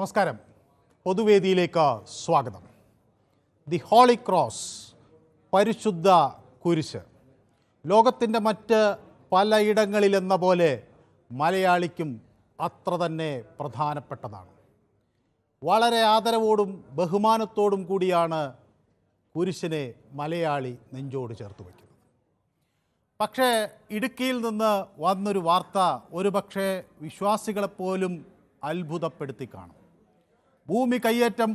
നമസ്കാരം. പൊതുവേദിയിലേക്ക് സ്വാഗതം. The holy cross, പരിശുദ്ധ കുരിശ്, ലോകത്തിൻ്റെ മറ്റ് പലയിടങ്ങളിലെന്ന പോലെ മലയാളിക്കും അത്ര തന്നെ പ്രധാനപ്പെട്ടതാണ്. വളരെ ആദരവോടും ബഹുമാനത്തോടും കൂടിയാണ് കുരിശിനെ മലയാളി നെഞ്ചോട് ചേർത്ത് വയ്ക്കുന്നത്. പക്ഷേ ഇടുക്കിയിൽ നിന്ന് വന്നൊരു വാർത്ത ഒരുപക്ഷെ വിശ്വാസികളെപ്പോലും അത്ഭുതപ്പെടുത്തി കാണും. ഭൂമി കയ്യേറ്റം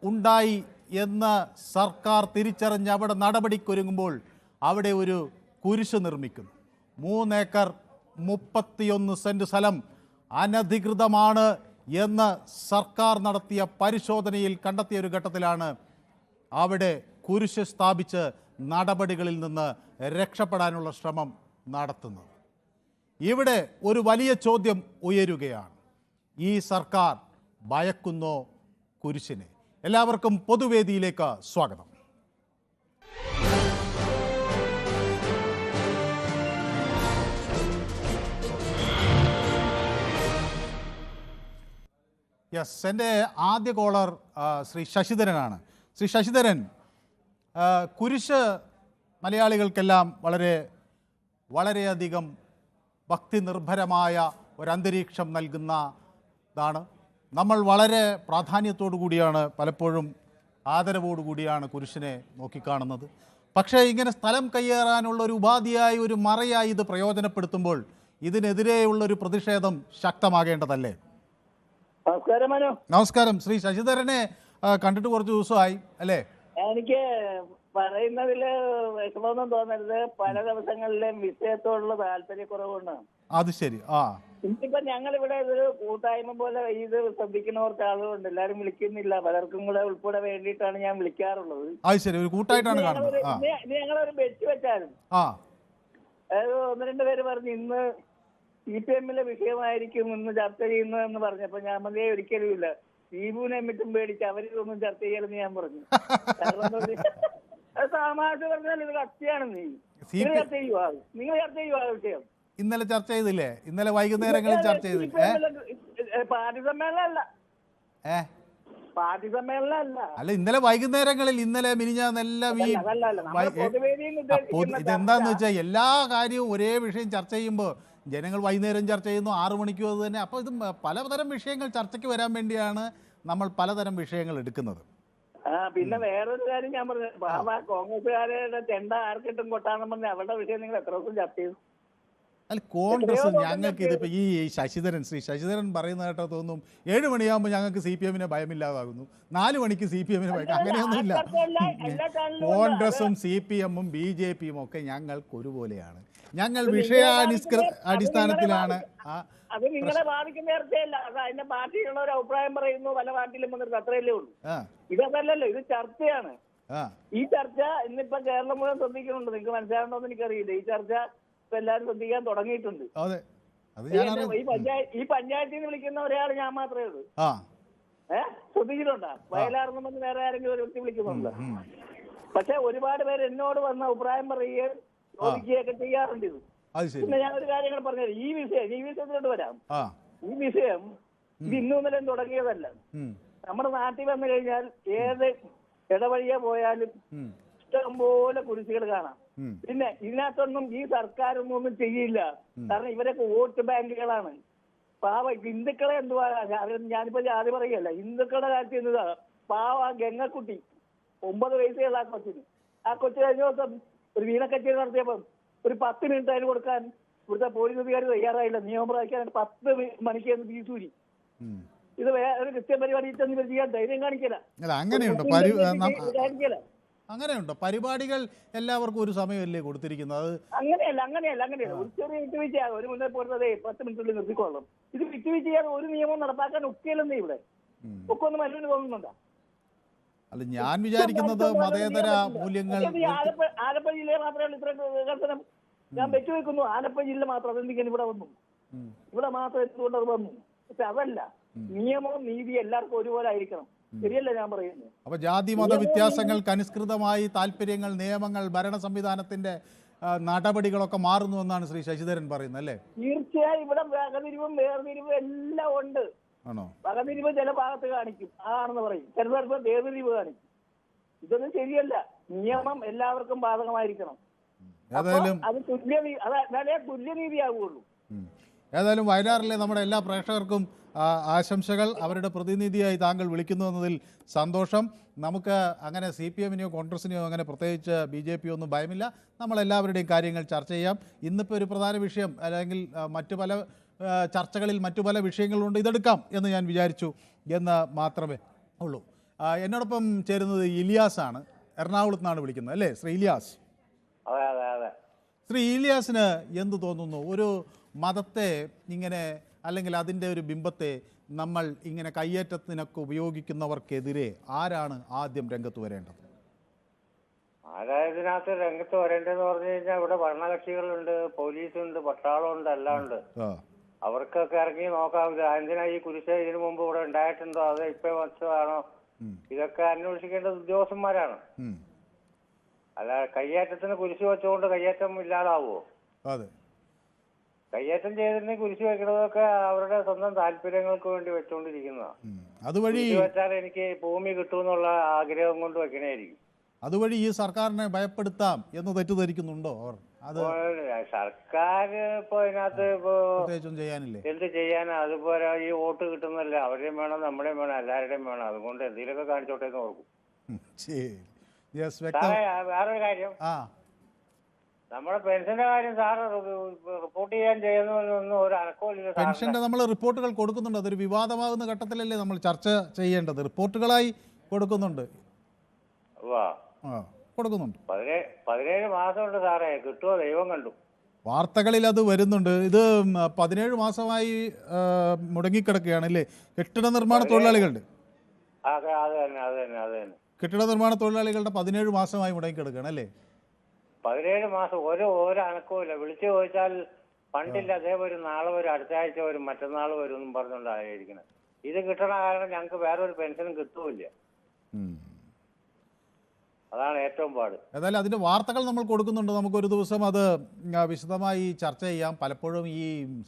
ഉണ്ടായി എന്ന് സർക്കാർ തിരിച്ചറിഞ്ഞ് അവിടെ നടപടിക്കൊരുങ്ങുമ്പോൾ അവിടെ ഒരു കുരിശ് നിർമ്മിക്കുന്നു. 3 ഏക്കർ 31 സെൻറ്റ് സ്ഥലം അനധികൃതമാണ് എന്ന് സർക്കാർ നടത്തിയ പരിശോധനയിൽ കണ്ടെത്തിയ ഒരു ഘട്ടത്തിലാണ് അവിടെ കുരിശ് സ്ഥാപിച്ച് നടപടികളിൽ നിന്ന് രക്ഷപ്പെടാനുള്ള ശ്രമം നടത്തുന്നത്. ഇവിടെ ഒരു വലിയ ചോദ്യം ഉയരുകയാണ്. ഈ സർക്കാർ ഭയക്കുന്നോ കുരിശിനെ? എല്ലാവർക്കും പൊതുവേദിയിലേക്ക് സ്വാഗതം. യെസ്, എൻ്റെ ആദ്യ കോളർ ശ്രീ ശശിധരനാണ്. ശ്രീ ശശിധരൻ, കുരിശ് മലയാളികൾക്കെല്ലാം വളരെയധികം ഭക്തി നിർഭരമായ ഒരന്തരീക്ഷം നൽകുന്നതാണ്. നമ്മൾ വളരെ പ്രാധാന്യത്തോടു കൂടിയാണ്, പലപ്പോഴും ആദരവോടു കൂടിയാണ് കുരിശിനെ നോക്കിക്കാണുന്നത്. പക്ഷേ ഇങ്ങനെ സ്ഥലം കയ്യേറാനുള്ള ഒരു ഉപാധിയായി, ഒരു മറയായി ഇത് പ്രയോജനപ്പെടുത്തുമ്പോൾ ഇതിനെതിരെയുള്ളൊരു പ്രതിഷേധം ശക്തമാകേണ്ടതല്ലേ? നമസ്കാരം. ശ്രീ ശശിധരനെ കണ്ടിട്ട് കുറച്ച് ദിവസമായി അല്ലേ? എനിക്ക് പറയുന്നതില് വിഷമമൊന്നും തോന്നരുത്. പല ദിവസങ്ങളിലെ വിഷയത്തോടുള്ള താല്പര്യക്കുറവുണ്ട്. അത് ശരി. ഇന്നിപ്പോ ഞങ്ങളിവിടെ ഒരു കൂട്ടായ്മ പോലെ ഇത് ശ്രദ്ധിക്കുന്നവർക്ക് ആളുകളുണ്ട്. എല്ലാരും വിളിക്കുന്നില്ല, പലർക്കും കൂടെ ഉൾപ്പെടെ വേണ്ടിയിട്ടാണ് ഞാൻ വിളിക്കാറുള്ളത്. അത് ശരി, ഒരു കൂട്ടായിട്ടാണ് കാണുന്നത്. ഞങ്ങളൊരു ബെറ്റ് വെച്ചാലും അതായത് 1-2 പേര് പറഞ്ഞു ഇന്ന് CPM-ലെ വിഷയമായിരിക്കും ഇന്ന് ചർച്ച ചെയ്യുന്നതെന്ന് പറഞ്ഞപ്പോ ഞാൻ മതിയെ ഒരിക്കലും ഇല്ല, ദീപുവിനെ മറ്റും പേടിച്ച് അവരിതൊന്നും ചർച്ച ചെയ്യലെന്ന് ഞാൻ പറഞ്ഞു. കാരണം അത് തമാശ പറഞ്ഞാൽ ഇത് കത്തിയാണ്. നിങ്ങൾ ചർച്ച ചെയ്യുവാ വിഷയം. ഇന്നലെ ചർച്ച ചെയ്തില്ലേ? ഇന്നലെ വൈകുന്നേരങ്ങളിൽ ചർച്ച ചെയ്തില്ലേ? പാർട്ടി സമ്മേളനമല്ല, പാർട്ടി സമ്മേളനമല്ല. അല്ല, ഇന്നലെ വൈകുന്നേരങ്ങളിൽ, ഇന്നലെ മിനിഞ്ഞാന്നെല്ലാം ഈ ഇതെന്താന്ന് വെച്ചാൽ എല്ലാ കാര്യവും ഒരേ വിഷയം ചർച്ച ചെയ്യുമ്പോൾ ജനങ്ങൾ വൈകുന്നേരം ചർച്ച ചെയ്യുന്നു, 6 മണിക്കും അത് തന്നെ. അപ്പോൾ ഇത് പലതരം വിഷയങ്ങൾ ചർച്ചയ്ക്ക് വരാൻ വേണ്ടിയാണ് നമ്മൾ പലതരം വിഷയങ്ങൾ എടുക്കുന്നത്. പിന്നെ വേറൊരു കാര്യം ഞാൻ പറഞ്ഞു, കോൺഗ്രസ്സുകാരുടെ ചെണ്ട ആർക്കിട്ടും കൊട്ടാണെന്ന് പറഞ്ഞ അവരുടെ വിഷയം നിങ്ങൾ എത്ര ദിവസം ചർച്ച ചെയ്തു? അല്ല, കോൺഗ്രസ് ഞങ്ങൾക്ക് ഇതിപ്പോൾ ഈ ശ്രീ ശശിധരൻ പറയുന്ന കേട്ടോ തോന്നും 7 മണിയാകുമ്പോൾ ഞങ്ങൾക്ക് CPM-നെ ഭയമില്ലാതാകുന്നു, 4 മണിക്ക് CPM-നെ ഭയം. അങ്ങനെയൊന്നുമില്ല. കോൺഗ്രസും CPM-ഉം BJP-യും ഒക്കെ ഞങ്ങൾക്ക് ഒരുപോലെയാണ്. ഞങ്ങൾ അടിസ്ഥാനത്തിലാണ്. അത് നിങ്ങളെ ബാധിക്കുന്ന ചർച്ചയല്ല, അത് അതിന്റെ പാർട്ടിയിലുള്ള ഒരു അഭിപ്രായം പറയുന്നു, പല പാർട്ടിയിലും വന്നിട്ട് അത്രയല്ലേ ഉള്ളൂ. ഇതല്ലല്ലോ, ഇത് ചർച്ചയാണ്. ഈ ചർച്ച ഇന്നിപ്പോ കേരളം മുഴുവൻ ശ്രദ്ധിക്കുന്നുണ്ട്. നിങ്ങൾക്ക് മനസ്സിലാകണമെന്ന് എനിക്കറിയില്ല. ഈ ചർച്ച ഇപ്പൊ എല്ലാവരും ശ്രദ്ധിക്കാൻ തുടങ്ങിയിട്ടുണ്ട്. ഈ പഞ്ചായത്തിൽ നിന്ന് വിളിക്കുന്ന ഒരാൾ ഞാൻ മാത്രമേ ഉള്ളൂ. ശ്രദ്ധിച്ചിട്ടുണ്ടോ? വയലാർന്ന് പറഞ്ഞ് വേറെ ആരെങ്കിലും ഒരു വ്യക്തി വിളിക്കുന്നുണ്ട്. പക്ഷെ ഒരുപാട് പേര് എന്നോട് വന്ന അഭിപ്രായം പറയുകയും ചോദിക്കുകയൊക്കെ ചെയ്യാറുണ്ട്. ഇത് പിന്നെ ഞാൻ ഒരു കാര്യങ്ങൾ പറഞ്ഞത്, ഈ വിഷയത്തിലോട്ട് വരാം. ഈ വിഷയം ഇത് ഇന്നും ഇന്നലെയും തുടങ്ങിയതല്ല. നമ്മുടെ നാട്ടിൽ വന്നു കഴിഞ്ഞാൽ ഏത് ഇടവഴിയെ പോയാലും ഇഷ്ടംപോലെ കുരിശുകൾ കാണാം. പിന്നെ ഇതിനകത്തൊന്നും ഈ സർക്കാരൊന്നും ചെയ്യില്ല. കാരണം ഇവരൊക്കെ വോട്ട് ബാങ്കുകളാണ്. പാവ ഹിന്ദുക്കളെ എന്തുവാ, ഞാനിപ്പോ ജാതി പറയല്ല, ഹിന്ദുക്കളുടെ കാര്യത്തിൽ എന്നതാ പാവ ഗംഗക്കുട്ടി 9 വയസ്സുള്ള ആ കൊച്ചു കഴിഞ്ഞ ദിവസം ഒരു വീണക്കച്ചേരി നടത്തിയപ്പം ഒരു 10 മിനിറ്റ് അതിന് കൊടുക്കാൻ ഇവിടുത്തെ പോലീസ് അധികാരി തയ്യാറായില്ല. നിയമം പ്രകാരം 10 മണിക്ക് ബീസൂരി. ഇത് ഒരു ക്രിസ്ത്യൻ പരിപാടി ചെയ്യാൻ ധൈര്യം കാണിക്കില്ല. അങ്ങനെയുണ്ടോ? പരിപാടികൾ എല്ലാവർക്കും ഒരു സമയമല്ലേ കൊടുത്തിരിക്കുന്നത്? അങ്ങനെയല്ല. ഒരു ചെറിയ വിട്ടുവീഴ്ചയാണ്. ഒരു മുന്നേ പോരുന്നത് 10 മിനിറ്റുള്ളിൽ നിർത്തിക്കൊള്ളണം. ഇത് വിട്ടുവീഴ്ച ചെയ്യാതെ ഒരു നിയമവും നടപ്പാക്കാൻ ഒക്കെയല്ലെന്നേ ഇവിടെ. ഒക്കെ ഒന്ന് മനുഷ്യന് തോന്നുന്നുണ്ടോ? അല്ല, ഞാൻ വിചാരിക്കുന്നത് മതേതര മൂല്യങ്ങൾ. ആലപ്പുഴ ജില്ലയെ മാത്രമേ ഇത്ര വികസനം ഞാൻ വെച്ചുവെക്കുന്നു. ആലപ്പുഴ ജില്ല മാത്രം അതെന്തിനാണ് ഇവിടെ വന്നു? ഇവിടെ മാത്രം എന്തുകൊണ്ട് അത് വന്നു? പക്ഷെ അതല്ല, നിയമവും നീതി എല്ലാവർക്കും ഒരുപോലെ ആയിരിക്കണം. ശരിയല്ല ഞാൻ പറയുന്നത്. അപ്പൊ ജാതി മത വ്യത്യാസങ്ങൾക്ക് അനുസൃതമായി താല്പര്യങ്ങൾ, നിയമങ്ങൾ, ഭരണ സംവിധാനത്തിന്റെ നടപടികളൊക്കെ മാറുന്നു എന്നാണ് ശ്രീ ശശിധരൻ പറയുന്നത് അല്ലേ? തീർച്ചയായും ഇവിടെ വേർതിരിവും എല്ലാം ഉണ്ട്. വകതിരിവ് ചില ഭാഗത്ത് കാണിക്കും, അതാണെന്ന് പറയും. ചില സ്ഥലത്ത് വേർതിരിവ് കാണിക്കും. ഇതൊന്നും ശരിയല്ല. നിയമം എല്ലാവർക്കും ബാധകമായിരിക്കണം. അത് തുല്യനീതിയാവുള്ളൂ. ഏതായാലും വയനാട്ടിലെ നമ്മുടെ എല്ലാ പ്രേക്ഷകർക്കും ആശംസകൾ. അവരുടെ പ്രതിനിധിയായി താങ്കൾ വിളിക്കുന്നു എന്നതിൽ സന്തോഷം. നമുക്ക് അങ്ങനെ CPM-നെയോ കോൺഗ്രസിനെയോ അങ്ങനെ പ്രത്യേകിച്ച് BJP ഒന്നും ഭയമില്ല. നമ്മളെല്ലാവരുടെയും കാര്യങ്ങൾ ചർച്ച ചെയ്യാം. ഇന്നിപ്പോൾ ഒരു പ്രധാന വിഷയം അല്ലെങ്കിൽ മറ്റു പല ചർച്ചകളിൽ മറ്റു പല വിഷയങ്ങളുണ്ട്, ഇതെടുക്കാം എന്ന് ഞാൻ വിചാരിച്ചു എന്ന് മാത്രമേ ഉള്ളൂ. എന്നോടൊപ്പം ചേരുന്നത് ഇലിയാസാണ്, എറണാകുളത്ത് നിന്നാണ് വിളിക്കുന്നത്, അല്ലേ ശ്രീ ഇലിയാസ്? ശ്രീ ഇലിയാസിന് എന്ത് തോന്നുന്നു, ഒരു മതത്തെ ഇങ്ങനെ അല്ലെങ്കിൽ അതിൻ്റെ ഒരു ബിംബത്തെ നമ്മൾ ഇങ്ങനെ കയ്യേറ്റത്തിനൊക്കെ ഉപയോഗിക്കുന്നവർക്കെതിരെ ആരാണ് ആദ്യം രംഗത്ത് വരേണ്ടത്? ഇതിനകത്ത് രംഗത്ത് വരേണ്ടതെന്ന് പറഞ്ഞു കഴിഞ്ഞാൽ ഇവിടെ ഭരണകക്ഷികളുണ്ട്, പോലീസുണ്ട്, പട്ടാളമുണ്ട്, എല്ലാം ഉണ്ട്. അവർക്കൊക്കെ ഇറങ്ങി നോക്കാവില്ല. എന്തിനാ ഈ കുരിശ് ഇതിനു മുമ്പ് ഇവിടെ ഉണ്ടായിട്ടുണ്ടോ, അത് ഇപ്പൊ വച്ചതാണോ, ഇതൊക്കെ അന്വേഷിക്കേണ്ടത് ഉദ്യോഗസ്ഥന്മാരാണ്. അല്ല കയ്യേറ്റത്തിന് കുരിശ് വെച്ചുകൊണ്ട് കയ്യേറ്റം ഇല്ലാതാവുമോ? കയ്യേറ്റം ചെയ്തിട്ടുണ്ടെങ്കിൽ കുരിശ് വെക്കുന്നതൊക്കെ അവരുടെ സ്വന്തം താല്പര്യങ്ങൾക്ക് വേണ്ടി വെച്ചുകൊണ്ടിരിക്കുന്നതാണ്. അതുവഴി വെച്ചാൽ എനിക്ക് ഭൂമി കിട്ടുമെന്നുള്ള ആഗ്രഹം കൊണ്ട് വെക്കണായിരിക്കും. അതുവഴി ഈ സർക്കാരിനെ ഭയപ്പെടുത്താം എന്ന് തെറ്റിദ്ധരിക്കുന്നുണ്ടോ അവർ? അത് സർക്കാർ ഇപ്പൊ ഇതിനകത്ത് ഇപ്പൊ ചെയ്യാനില്ലേ, എന്ത് ചെയ്യാനാ? അതുപോലെ ഈ വോട്ട് കിട്ടുന്നല്ല, അവരുടെയും വേണം നമ്മുടെയും വേണം, എല്ലാവരുടെയും വേണം. അതുകൊണ്ട് എന്തെങ്കിലുമൊക്കെ കാണിച്ചോട്ടെ എന്ന് ഓർക്കും. വേറൊരു കാര്യം, നമ്മുടെ പെൻഷന്റെ കാര്യം സാറ് റിപ്പോർട്ട് ചെയ്യാൻ ചെയ്യുന്നൊന്നും ഒരു അനക്കമില്ല. പെൻഷന്റെ നമ്മൾ റിപ്പോർട്ടുകൾ കൊടുക്കുന്നുണ്ട്. അതൊരു വിവാദമാകുന്ന ഘട്ടത്തിലല്ലേ നമ്മൾ ചർച്ച ചെയ്യേണ്ടത്? റിപ്പോർട്ടുകളായി കൊടുക്കുന്നുണ്ട്. കൊടുക്കുന്നുണ്ട്. 17 മാസമുണ്ട് സാറേ, കിട്ടുമോ ദൈവം കണ്ടു. വാർത്തകളിൽ അത് വരുന്നുണ്ട്. ഇത് 17 മാസമായി മുടങ്ങിക്കിടക്കുകയാണല്ലേ കെട്ടിട നിർമ്മാണ തൊഴിലാളികളുടെ? കെട്ടിട നിർമ്മാണ തൊഴിലാളികളുടെ 17 മാസമായി മുടങ്ങിക്കിടക്കുകയാണ് അല്ലേ? 17 മാസം ഒരു അനക്കവുമില്ല. വിളിച്ചു ചോദിച്ചാൽ ഫണ്ടില്ല, അതേ വരും, നാളെ വരും, അടുത്ത ആഴ്ച വരും, മറ്റന്നാൾ വരും എന്നും പറഞ്ഞുകൊണ്ടായിരിക്കണം. ഇത് കിട്ടണ കാരണം ഞങ്ങൾക്ക് വേറൊരു പെൻഷനും കിട്ടുമില്ല. അതാണ് ഏറ്റവും പാട്. ഏതായാലും അതിൻ്റെ വാർത്തകൾ നമ്മൾ കൊടുക്കുന്നുണ്ട്. നമുക്കൊരു ദിവസം അത് വിശദമായി ചർച്ച ചെയ്യാം. പലപ്പോഴും ഈ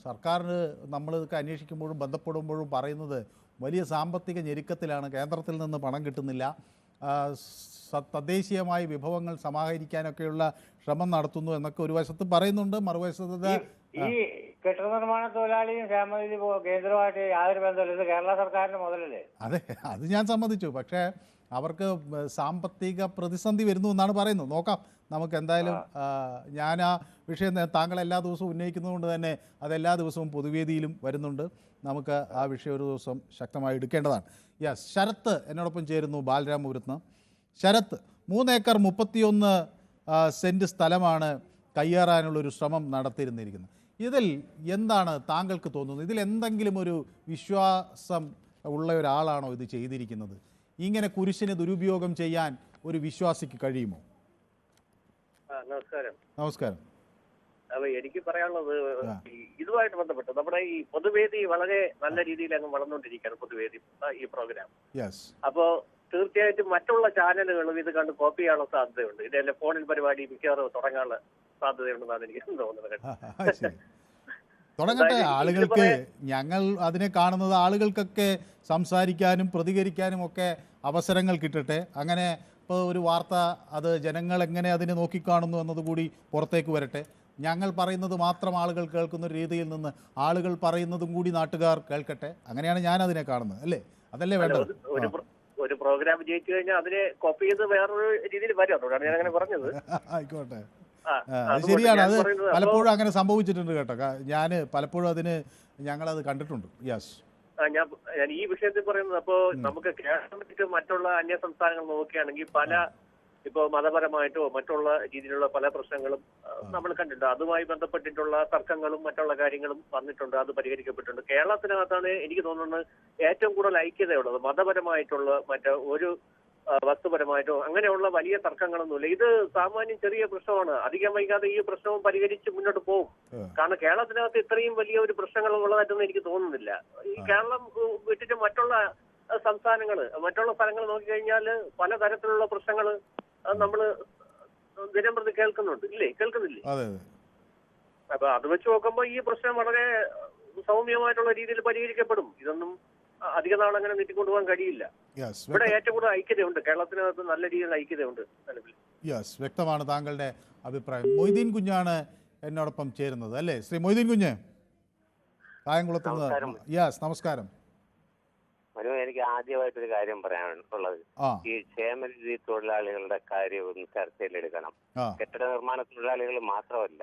സർക്കാരിന് നമ്മൾക്ക് അന്വേഷിക്കുമ്പോഴും ബന്ധപ്പെടുമ്പോഴും പറയുന്നത് വലിയ സാമ്പത്തിക ഞെരുക്കത്തിലാണ്, കേന്ദ്രത്തിൽ നിന്ന് പണം കിട്ടുന്നില്ല, തദ്ദേശീയമായ വിഭവങ്ങൾ സമാഹരിക്കാനൊക്കെയുള്ള ശ്രമം നടത്തുന്നു എന്നൊക്കെ ഒരു വശത്ത് പറയുന്നുണ്ട്. മറുവശത്ത് ഈ കെട്ടിട നിർമ്മാണ തൊഴിലാളിയും ക്ഷേമനിധി കേന്ദ്രമായിട്ട് യാതൊരു ബന്ധമില്ല. ഇത് കേരള സർക്കാരിന്റെ മുതലല്ലേ? അതെ, അത് ഞാൻ സമ്മതിച്ചു. പക്ഷേ അവർക്ക് സാമ്പത്തിക പ്രതിസന്ധി വരുന്നു എന്നാണ് പറയുന്നത്. നോക്കാം, നമുക്ക് എന്തായാലും ഞാൻ ആ വിഷയം താങ്കൾ എല്ലാ ദിവസവും ഉന്നയിക്കുന്നതുകൊണ്ട് തന്നെ അതെല്ലാ ദിവസവും പൊതുവേദിയിലും വരുന്നുണ്ട്. നമുക്ക് ആ വിഷയം ഒരു ദിവസം ശക്തമായി എടുക്കേണ്ടതാണ്. യെസ്, ശരത്ത് എന്നോടൊപ്പം ചേരുന്നു ബാലരാമപുരത്ത്. ശരത്ത്, 3 ഏക്കർ 31 സെൻറ്റ് സ്ഥലമാണ് കയ്യേറാനുള്ളൊരു ശ്രമം നടത്തിയിരുന്നിരിക്കുന്നത്. ഇതിൽ എന്താണ് താങ്കൾക്ക് തോന്നുന്നത്? ഇതിൽ എന്തെങ്കിലും ഒരു വിശ്വാസം ഉള്ള ഒരാളാണോ ഇത് ചെയ്തിരിക്കുന്നത്? ഇങ്ങനെ കുരിശിനെ ദുരുപയോഗം ചെയ്യാൻ ഒരു വിശ്വാസിക്ക് കഴിയുമോ? നമസ്കാരം. നമസ്കാരം. അപ്പൊ എനിക്ക് പറയാനുള്ളത് ഇതുമായിട്ട് ബന്ധപ്പെട്ട് നമ്മുടെ ഈ പൊതുവേദി വളരെ നല്ല രീതിയിൽ അങ്ങ് വളർന്നുകൊണ്ടിരിക്കുകയാണ്. പൊതുവേദി ഈ പ്രോഗ്രാം. അപ്പോ തീർച്ചയായിട്ടും മറ്റുള്ള ചാനലുകളും ഇത് കണ്ട് കോപ്പി ചെയ്യാനുള്ള സാധ്യതയുണ്ട്. ഇതെല്ലാം ഫോണിൽ പരിപാടി മിക്കവാറും തുടങ്ങാനുള്ള സാധ്യതയുണ്ടെന്നാണ് എനിക്ക് തോന്നുന്നത്. തുടങ്ങട്ടെ, ആളുകൾക്ക്, ഞങ്ങൾ അതിനെ കാണുന്നത് ആളുകൾക്കൊക്കെ സംസാരിക്കാനും പ്രതികരിക്കാനും ഒക്കെ അവസരങ്ങൾ കിട്ടട്ടെ. അങ്ങനെ ഇപ്പോൾ ഒരു വാർത്ത അത് ജനങ്ങൾ എങ്ങനെ അതിനെ നോക്കിക്കാണുന്നു എന്നതുകൂടി പുറത്തേക്ക് വരട്ടെ. ഞങ്ങൾ പറയുന്നത് മാത്രം ആളുകൾ കേൾക്കുന്ന ഒരു രീതിയിൽ നിന്ന് ആളുകൾ പറയുന്നതും കൂടി നാട്ടുകാർ കേൾക്കട്ടെ. അങ്ങനെയാണ് ഞാൻ അതിനെ കാണുന്നത്, അല്ലേ? അതല്ലേ വേണ്ടത്. ഒരു പ്രോഗ്രാം വിജയിച്ചു കഴിഞ്ഞാൽ അതിനെ കോപ്പി ചെയ്ത് വേറൊരു രീതിയിൽ വരും. അതുകൊണ്ടാണ് ഞാൻ അങ്ങനെ പറഞ്ഞത്. ആയിക്കോട്ടെ, ശരിയാണ്. അത് പലപ്പോഴും അങ്ങനെ സംഭവിച്ചിട്ടുണ്ട് കേട്ടോ. ഞാൻ പലപ്പോഴും അതിന് ഞങ്ങളത് കണ്ടിട്ടുണ്ട്. യെസ്, ഞാൻ ഈ വിഷയത്തിൽ പറയുന്നത്, അപ്പോ നമുക്ക് കേരളത്തിൽ മറ്റുള്ള അന്യ സംസ്ഥാനങ്ങൾ നോക്കുകയാണെങ്കിൽ പല ഇപ്പോ മതപരമായിട്ടോ മറ്റുള്ള രീതിയിലുള്ള പല പ്രശ്നങ്ങളും നമ്മൾ കണ്ടിട്ടുണ്ട്. അതുമായി ബന്ധപ്പെട്ടിട്ടുള്ള തർക്കങ്ങളും മറ്റുള്ള കാര്യങ്ങളും വന്നിട്ടുണ്ട്, അത് പരിഹരിക്കപ്പെട്ടിട്ടുണ്ട്. കേരളത്തിനകത്താണ് എനിക്ക് തോന്നുന്നത് ഏറ്റവും കൂടുതൽ ഐക്യതയുള്ളത്. മതപരമായിട്ടുള്ള മറ്റു ഒരു വസ്തുപരമായിട്ടോ അങ്ങനെയുള്ള വലിയ തർക്കങ്ങളൊന്നുമില്ല. ഇത് സാമാന്യം ചെറിയ പ്രശ്നമാണ്. അധികം വൈകാതെ ഈ പ്രശ്നവും പരിഹരിച്ച് മുന്നോട്ട് പോകും. കാരണം കേരളത്തിനകത്ത് ഇത്രയും വലിയ ഒരു പ്രശ്നങ്ങൾ ഉള്ളതായിട്ടൊന്നും എനിക്ക് തോന്നുന്നില്ല. ഈ കേരളം വിട്ടിട്ട് മറ്റുള്ള സംസ്ഥാനങ്ങള് മറ്റുള്ള സ്ഥലങ്ങൾ നോക്കിക്കഴിഞ്ഞാൽ പലതരത്തിലുള്ള പ്രശ്നങ്ങൾ നമ്മള് ദിനം പ്രതി കേൾക്കുന്നില്ലേ? അപ്പൊ അത് വെച്ച് നോക്കുമ്പോ ഈ പ്രശ്നം വളരെ സൗമ്യമായിട്ടുള്ള രീതിയിൽ പരിഹരിക്കപ്പെടും. ഇതൊന്നും അധിക നാൾ അങ്ങനെ നീട്ടിക്കൊണ്ടുപോകാൻ കഴിയില്ല. ഇവിടെ ഏറ്റവും കൂടുതൽ ഐക്യതയുണ്ട്, കേരളത്തിനകത്ത് നല്ല രീതിയിൽ ഐക്യതയുണ്ട് നിലവിൽ. യെസ്, വ്യക്തമാണ് താങ്കളുടെ അഭിപ്രായം. മൊയ്തീൻ കുഞ്ഞാണ് എന്നോടൊപ്പം ചേരുന്നത് അല്ലേ? ശ്രീ മൊയ്തീൻ കുഞ്ഞ്, കായംകുളത്ത് നിന്ന്. യെസ്, നമസ്കാരം. എനിക്ക് ആദ്യമായിട്ടൊരു കാര്യം പറയാനുള്ളത്, ഈ ക്ഷേമനിധി തൊഴിലാളികളുടെ കാര്യം ഒന്ന് ചർച്ചയിലെടുക്കണം. കെട്ടിട നിർമ്മാണ തൊഴിലാളികൾ മാത്രമല്ല,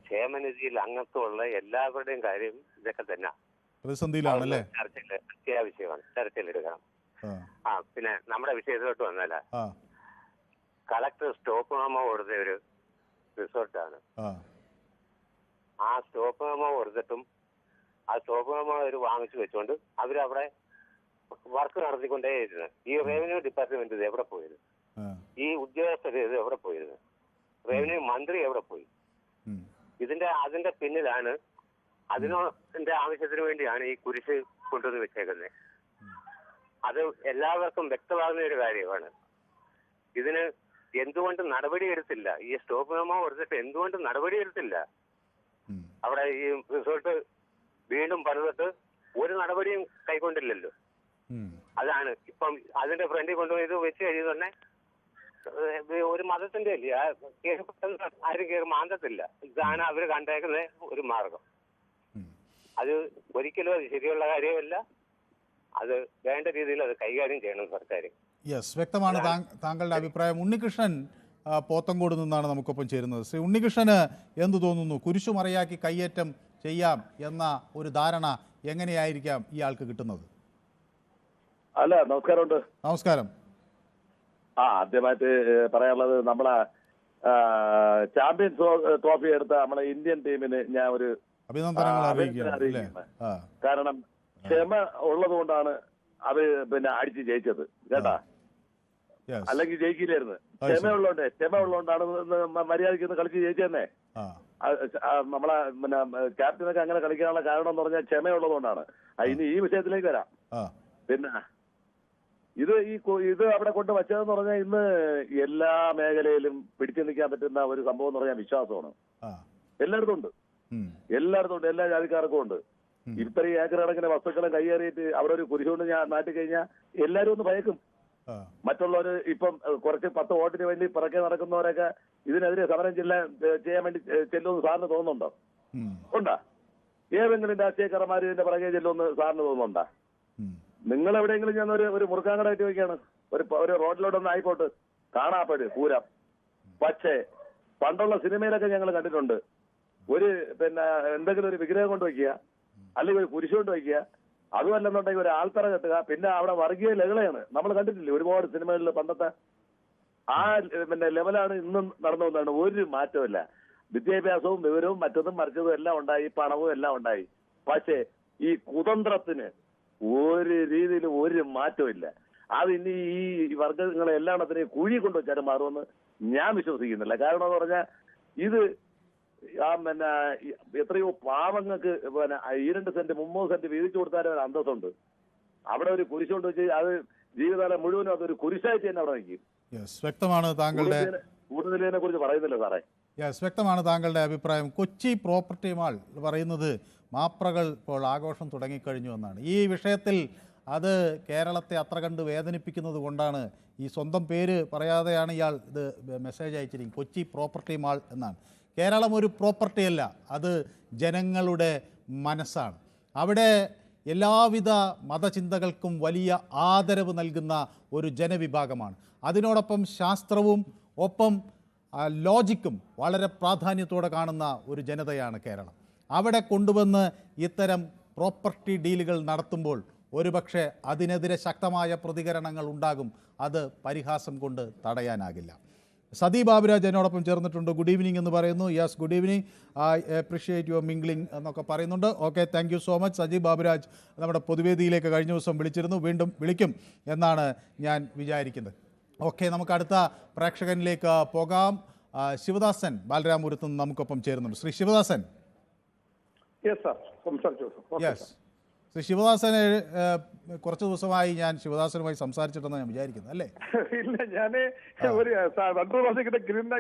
ക്ഷേമനിധിയിൽ അംഗത്വമുള്ള എല്ലാവരുടെയും കാര്യം ഇതൊക്കെ തന്നെ പ്രതിസന്ധിയിലാണല്ലേ? അത്യാവശ്യമാണ്, ചർച്ചയിലെടുക്കണം. പിന്നെ നമ്മുടെ വിഷയത്തിലോട്ട് വന്നാല, കളക്ടർ സ്റ്റോപ്പ് മെമ്മോ കൊടുത്ത ഒരു റിസോർട്ടാണ്. ആ സ്റ്റോപ്പ് മെമ്മോ കൊടുത്തിട്ടും ആ സ്റ്റോപ്പ് മെമ്മോ അവർ വാങ്ങിച്ചു വെച്ചുകൊണ്ട് അവരവിടെ വർക്ക് നടത്തിക്കൊണ്ടേയിരുന്നു. ഈ റവന്യൂ ഡിപ്പാർട്ട്മെന്റ് ഇത് എവിടെ പോയത്? ഈ ഉദ്യോഗസ്ഥർ ഇത് എവിടെ പോയത്? റവന്യൂ മന്ത്രി എവിടെ പോയി? അതിന്റെ പിന്നിലാണ്, അതിന്റെ ആവശ്യത്തിന് വേണ്ടിയാണ് ഈ കുരിശ് കൊണ്ടുവന്ന് വെച്ചേക്കുന്നത്. അത് എല്ലാവർക്കും വ്യക്തമാകുന്ന ഒരു കാര്യമാണ്. ഇതിന് എന്തുകൊണ്ട് നടപടി എടുത്തില്ല? ഈ സ്റ്റോപ്പ് മെമ്മോ കൊടുത്തിട്ട് എന്തുകൊണ്ട് നടപടി എടുത്തില്ല? അവിടെ ഈ റിസോർട്ട് വീണ്ടും പണിതിട്ട് ഒരു നടപടിയും കൈക്കൊണ്ടില്ലല്ലോ. അതാണ് ഇപ്പം അതിന്റെ ഫ്രണ്ടിൽ കൊണ്ടുപോയി ഇത് വെച്ച് കഴിയുന്ന തന്നെ ഒരു മതത്തിന്റെ അല്ലേ, ആരും കയറി മാന്തത്തില്ല. ഇതാണ് അവര് കണ്ടേക്കുന്ന ഒരു മാർഗം. അത് ഒരിക്കലും അത് ശരിയുള്ള കാര്യമല്ല. അത് വേണ്ട രീതിയിൽ അത് കൈകാര്യം ചെയ്യണം സർക്കാർ. യെസ്, വ്യക്തമാണ് താങ്കളുടെ അഭിപ്രായം. ഉണ്ണികൃഷ്ണൻ പോത്തങ്കോട് നിന്നാണ് നമുക്കൊപ്പം ചേരുന്നത്. ശ്രീ ഉണ്ണികൃഷ്ണന് എന്തു തോന്നുന്നു? കുരിശു മറയാക്കി കയ്യേറ്റം ചെയ്യാം എന്ന ഒരു ധാരണ എങ്ങനെയായിരിക്കാം ഇയാൾക്ക് കിട്ടുന്നത്? അല്ല, നമസ്കാരമുണ്ട്. നമസ്കാരം. ആദ്യമായിട്ട് പറയാനുള്ളത്, നമ്മളെ ചാമ്പ്യൻസ് ട്രോഫി എടുത്ത നമ്മളെ ഇന്ത്യൻ ടീമിന് ഞാൻ ഒരു അഭിനന്ദനങ്ങൾ അറിയിക്കുകയാണ്. കാരണം ക്ഷമ ഉള്ളത് കൊണ്ടാണ് അത് അടിച്ച് ജയിച്ചത് കേട്ടാ, അല്ലെങ്കിൽ ജയിക്കില്ലായിരുന്നു. ക്ഷമ ഉള്ളതുകൊണ്ടാണ് മര്യാദയ്ക്ക് കളിച്ച് ജയിച്ചതന്നെ. നമ്മളെ ക്യാപ്റ്റനൊക്കെ അങ്ങനെ കളിക്കാനുള്ള കാരണം എന്ന് പറഞ്ഞാൽ ക്ഷമയുള്ളതുകൊണ്ടാണ്. ഇനി ഈ വിഷയത്തിലേക്ക് വരാം. പിന്നെ ഇത് അവിടെ കൊണ്ട് വച്ചതെന്ന് പറഞ്ഞാൽ ഇന്ന് എല്ലാ മേഖലയിലും പിടിച്ചു നിൽക്കാൻ പറ്റുന്ന ഒരു സംഭവം എന്ന് പറഞ്ഞാൽ വിശ്വാസമാണ്. എല്ലായിടത്തും ഉണ്ട്, എല്ലാ ജാതിക്കാർക്കും ഉണ്ട്. ഇത്രയും ഏക്കർ കണക്കിന് വസ്തുക്കളെ കൈയേറിയിട്ട് അവിടെ ഒരു കുരിശുകൊണ്ട് ഞാൻ നാട്ടിൽ കഴിഞ്ഞാൽ എല്ലാവരും ഒന്ന് ഭയക്കും. മറ്റുള്ളവര് ഇപ്പം കുറച്ച് 10 വോട്ടിന് വേണ്ടി പിറക്കെ നടക്കുന്നവരൊക്കെ ഇതിനെതിരെ സമരം ചെയ്യാൻ വേണ്ടി ചെല്ലുമെന്ന് സാറിന് തോന്നുന്നുണ്ടോ? ഉണ്ടാ? ഏതെങ്കിലും രാഷ്ട്രീയക്കാരന്മാർ ഇതിന്റെ പിറകെ ചെല്ലുമെന്ന് സാറിന് തോന്നുന്നുണ്ടാ? നിങ്ങൾ എവിടെയെങ്കിലും ഞാൻ ഒരു മുറുക്കാങ്കടായിട്ട് വയ്ക്കാണ്, ഒരു റോഡിലോട്ടൊന്ന് ആയിപ്പോട്ട് കാണാപ്പഴ് പൂരം. പക്ഷേ പണ്ടുള്ള സിനിമയിലൊക്കെ ഞങ്ങൾ കണ്ടിട്ടുണ്ട്, എന്തെങ്കിലും ഒരു വിഗ്രഹം കൊണ്ട് വയ്ക്കുക, അല്ലെങ്കിൽ ഒരു കുരിശ് കൊണ്ട് വയ്ക്കുക, അതുമല്ലെന്നുണ്ടെങ്കിൽ ഒരു ആൾത്തറ കെട്ടുക, പിന്നെ അവിടെ വർഗീയ ലഹളയാണ്. നമ്മൾ കണ്ടിട്ടില്ലേ ഒരുപാട് സിനിമകളിൽ പണ്ടത്തെ ആ ലെവലാണ് ഇന്നും നടന്നു വന്നതാണ്. ഒരു മാറ്റമില്ല. വിദ്യാഭ്യാസവും വിവരവും മറ്റതും മറിച്ചതും എല്ലാം ഉണ്ടായി, പണവും എല്ലാം ഉണ്ടായി. പക്ഷേ ഈ കുതന്ത്രത്തിന് ഒരു രീതിയിലും ഒരു മാറ്റവും ഇല്ല. അത് ഇനി ഈ വർഗങ്ങളെ എല്ലാത്തിനെയും കുഴി കൊണ്ടുവച്ചാലും മാറുമെന്ന് ഞാൻ വിശ്വസിക്കുന്നില്ല. കാരണം എന്ന് പറഞ്ഞാൽ ഇത് എത്രയോ പാവങ്ങൾക്ക് 2 സെന്റ് 30 സെന്റ് വീതിച്ചു കൊടുത്താലും ഒരു അന്തസ്സുണ്ട്. അവിടെ ഒരു കുരിശ് കൊണ്ട് വെച്ച് അത് ജീവിതകാലം മുഴുവനും അതൊരു കുരിശായിട്ട് തന്നെ അവിടെ നിൽക്കും. വ്യക്തമാണ് താങ്കളുടെ കൂടുതലിനെ കുറിച്ച് പറയുന്നില്ല സാറേ. വ്യക്തമാണ് താങ്കളുടെ അഭിപ്രായം. കൊച്ചി പ്രോപ്പർട്ടി മാൾ പറയുന്നത് മാപ്രകൾ ഇപ്പോൾ ആഘോഷം തുടങ്ങിക്കഴിഞ്ഞു എന്നാണ്. ഈ വിഷയത്തിൽ അത് കേരളത്തെ അത്ര കണ്ട് വേദനിപ്പിക്കുന്നത് കൊണ്ടാണ് ഈ സ്വന്തം പേര് പറയാതെയാണ് ഇയാൾ ഇത് മെസ്സേജ് അയച്ചിരിക്കുന്നത്. കൊച്ചി പ്രോപ്പർട്ടി മാൾ എന്നാണ്. കേരളം ഒരു പ്രോപ്പർട്ടി അല്ല, അത് ജനങ്ങളുടെ മനസ്സാണ്. അവിടെ എല്ലാവിധ മതചിന്തകൾക്കും വലിയ ആദരവ് നൽകുന്ന ഒരു ജനവിഭാഗമാണ്. അതിനോടൊപ്പം ശാസ്ത്രവും ഒപ്പം ലോജിക്കും വളരെ പ്രാധാന്യത്തോടെ കാണുന്ന ഒരു ജനതയാണ് കേരളം. അവിടെ കൊണ്ടുവന്ന് ഇത്തരം പ്രോപ്പർട്ടി ഡീലുകൾ നടത്തുമ്പോൾ ഒരുപക്ഷെ അതിനെതിരെ ശക്തമായ പ്രതികരണങ്ങൾ ഉണ്ടാകും. അത് പരിഹാസം കൊണ്ട് തടയാനാകില്ല. സതി ബാബുരാജ് എന്നോടൊപ്പം ചേർന്നിട്ടുണ്ട്. ഗുഡ് ഈവനിങ് എന്ന് പറയുന്നു. Yes, good evening, I appreciate your mingling എന്നൊക്കെ പറയുന്നുണ്ട്. Okay, thank you so much. Saji Baburaj നമ്മുടെ പൊതുവേദിയിലേക്ക് കഴിഞ്ഞ ദിവസം വിളിച്ചിരുന്നു, വീണ്ടും വിളിക്കും എന്നാണ് ഞാൻ വിചാരിക്കുന്നത്. ഓക്കെ, നമുക്ക് അടുത്ത പ്രേക്ഷകനിലേക്ക് പോകാം. ശിവദാസൻ ബാലരാമപുരത്ത് നിന്ന് നമുക്കൊപ്പം ചേരുന്നുണ്ട്. ശ്രീ ശിവദാസൻ. യെസ്, ശ്രീ ശിവദാസന് കുറച്ച് ദിവസമായി ഞാൻ ശിവദാസനുമായി സംസാരിച്ചിട്ടെന്ന് ഞാൻ വിചാരിക്കുന്നത് അല്ലേ? ഇല്ല, ഞാന് ഒരു 2 പ്രാവശ്യം